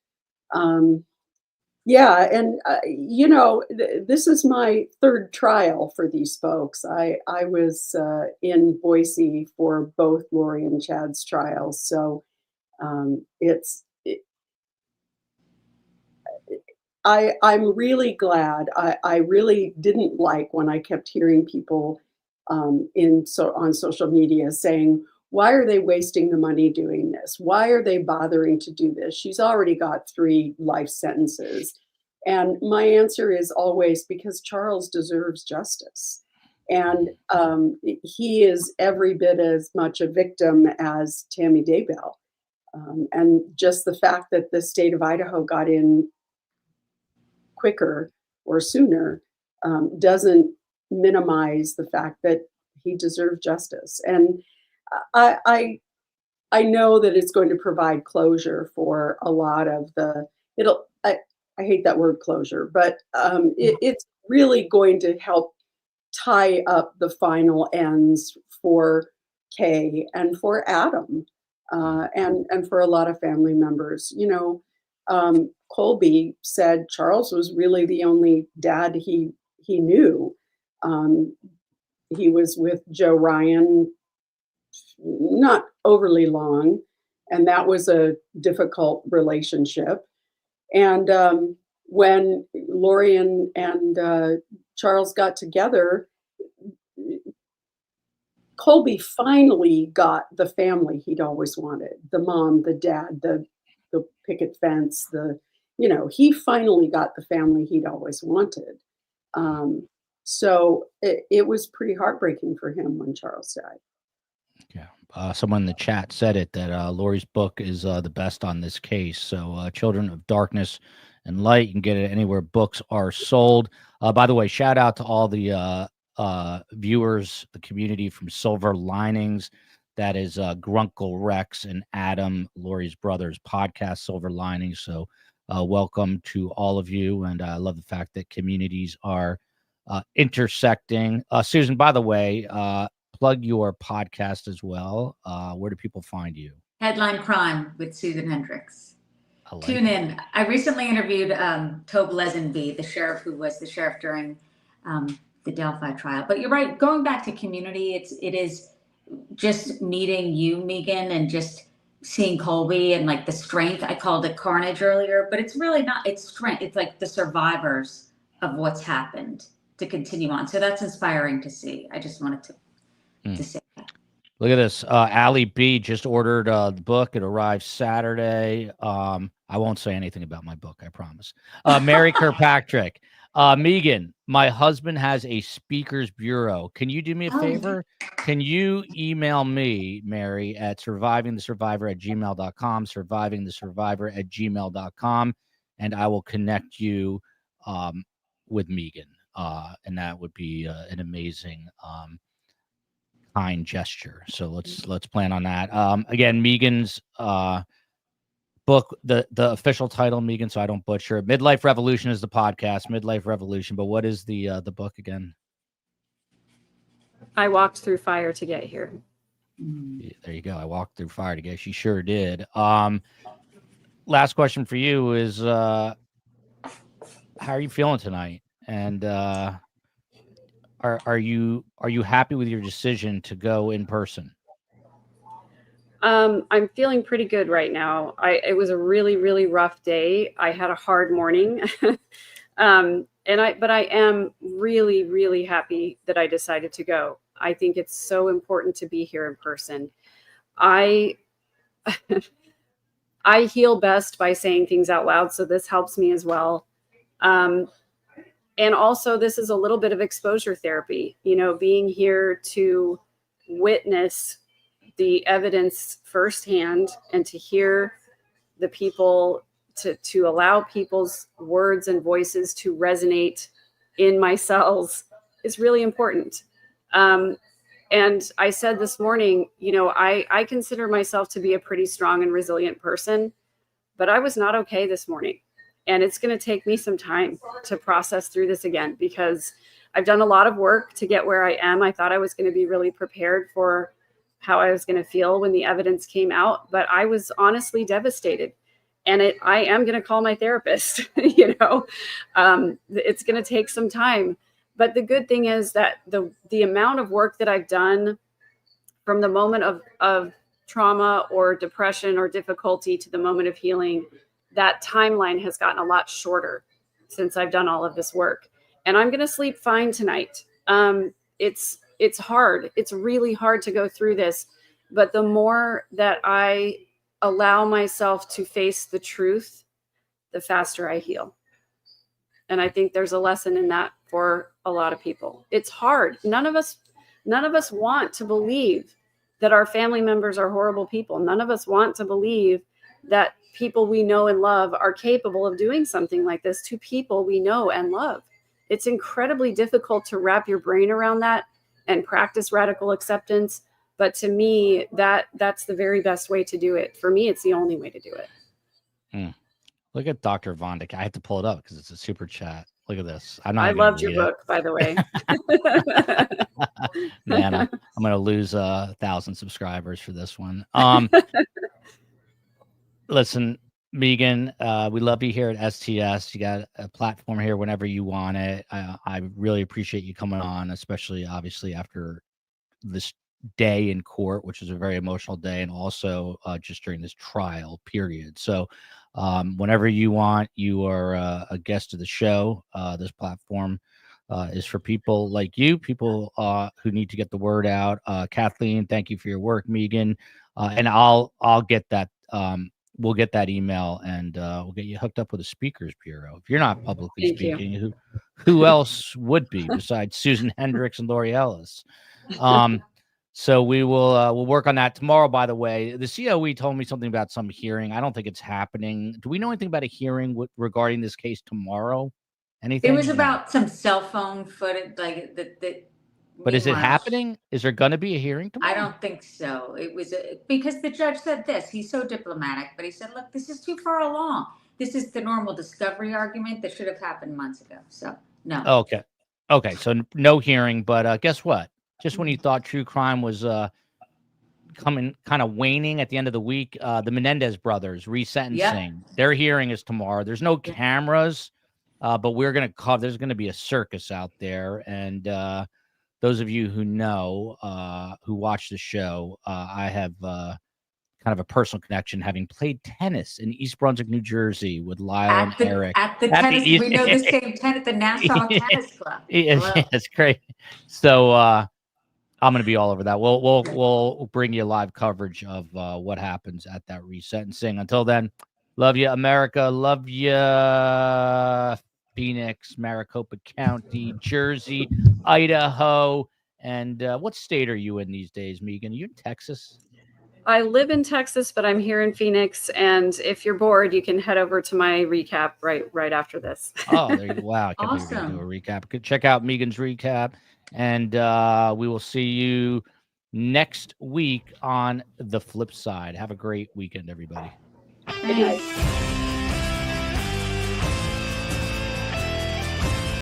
Yeah, and you know, this is my third trial for these folks. I was in Boise for both Lori and Chad's trials, so I'm really glad. I really didn't like when I kept hearing people on social media saying, "Why are they wasting the money doing this? Why are they bothering to do this? She's already got 3 life sentences." And my answer is always because Charles deserves justice. And he is every bit as much a victim as Tammy Daybell. And just the fact that the state of Idaho got in quicker or sooner doesn't minimize the fact that he deserves justice. And I know that it's going to provide closure for a lot of I hate that word closure, but it's really going to help tie up the final ends for Kay and for Adam and for a lot of family members. You know, Colby said Charles was really the only dad he knew. He was with Joe Ryan not overly long, and that was a difficult relationship. And when Lori and Charles got together, Colby finally got the family he'd always wanted: the mom, the dad, the picket fence. He finally got the family he'd always wanted. So it was pretty heartbreaking for him when Charles died. Yeah. Someone in the chat said it, that Lori's book is the best on this case. So Children of Darkness and Light, you can get it anywhere books are sold. By the way, shout out to all the viewers, the community from Silver Linings. That is Grunkle Rex and Adam, Lori's brother's podcast, Silver Linings. So welcome to all of you. And I love the fact that communities are intersecting. Susan, by the way, plug your podcast as well. Where do people find you? Headline Crime with Susan Hendricks. Tune it. in. I recently interviewed Tobe Lesenby, the sheriff who was the sheriff during the Delphi trial. But you're right. Going back to community, it is just meeting you, Megan, and just seeing Colby and like the strength. I called it carnage earlier, but it's really not. It's strength. It's like the survivors of what's happened to continue on. So that's inspiring to see. I just wanted to say that. Look at this. Allie B just ordered the book. It arrives Saturday. I won't say anything about my book, I promise. Mary Kirkpatrick. Megan, my husband has a speakers bureau. Can you do me a favor? Can you email me, Mary, at survivingthesurvivor@gmail.com, survivingthesurvivor@gmail.com, and I will connect you with Megan. And that would be an amazing kind gesture. So let's plan on that. Again, Megan's book, the official title, Megan, so I don't butcher it. Midlife Revolution is the podcast, Midlife Revolution. But what is the book again? I walked through fire to get here. Yeah, there you go. I walked through fire to get. She sure did. Last question for you is, how are you feeling tonight? And are you happy with your decision to go in person? I'm feeling pretty good right now. It was a really, really rough day. I had a hard morning. But I am really, really happy that I decided to go. I think it's so important to be here in person. I heal best by saying things out loud, so this helps me as well. And also, this is a little bit of exposure therapy, being here to witness the evidence firsthand and to hear the people, to allow people's words and voices to resonate in my cells is really important. And I said this morning, I consider myself to be a pretty strong and resilient person, but I was not okay this morning. And it's going to take me some time to process through this again, because I've done a lot of work to get where I am. I thought I was going to be really prepared for how I was going to feel when the evidence came out, but I was honestly devastated. And I am going to call my therapist. It's going to take some time. But the good thing is that the amount of work that I've done from the moment of trauma or depression or difficulty to the moment of healing, that timeline has gotten a lot shorter since I've done all of this work. And I'm going to sleep fine tonight. It's hard. It's really hard to go through this. But the more that I allow myself to face the truth, the faster I heal. And I think there's a lesson in that for a lot of people. It's hard. None of us want to believe that our family members are horrible people. None of us want to believe that people we know and love are capable of doing something like this to people we know and love. It's incredibly difficult to wrap your brain around that and practice radical acceptance. But to me, that's the very best way to do it. For me, it's the only way to do it. Look at Dr. Vondick. I have to pull it up because it's a super chat. Look at this. I loved your book, by the way. Man, I'm going to lose 1,000 subscribers for this one. Listen, Megan, we love you here at STS. You got a platform here whenever you want it. I really appreciate you coming on, especially obviously after this day in court, which is a very emotional day, and also just during this trial period. So whenever you want, you are a guest of the show. This platform is for people like you, people who need to get the word out. Kathleen, thank you for your work. Megan, and I'll get that. We'll get that email, and we'll get you hooked up with a speakers bureau. If you're not publicly speaking, who else would be besides Susan Hendricks and Lori Hellis? So we will we'll work on that tomorrow. By the way, the COE told me something about some hearing. I don't think it's happening. Do we know anything about a hearing regarding this case tomorrow? Anything? It was about some cell phone footage, like that. But is it happening? Is there going to be a hearing tomorrow? I don't think so. It was because the judge said this. He's so diplomatic, but he said, "Look, this is too far along. This is the normal discovery argument that should have happened months ago." So no. Okay. So no hearing. But guess what? Just when you thought true crime was coming kind of waning at the end of the week, the Menendez brothers resentencing. Yep. Their hearing is tomorrow. There's no cameras, but we're going to cover. There's going to be a circus out there, and those of you who know, who watch the show, I have kind of a personal connection, having played tennis in East Brunswick, New Jersey, with Lyle and Eric. We know the same tennis, the Nassau Tennis Club. It's great. So. I'm going to be all over that. We'll bring you live coverage of what happens at that resentencing. Until then, love you, America. Love you, Phoenix, Maricopa County, Jersey, Idaho. And what state are you in these days, Megan? Are you in Texas? I live in Texas, but I'm here in Phoenix. And if you're bored, you can head over to my recap right after this. Oh, there you go. Wow. I can't believe we're going to do a recap. Check out Megan's recap. And we will see you next week on the flip side. Have a great weekend, everybody. Good night.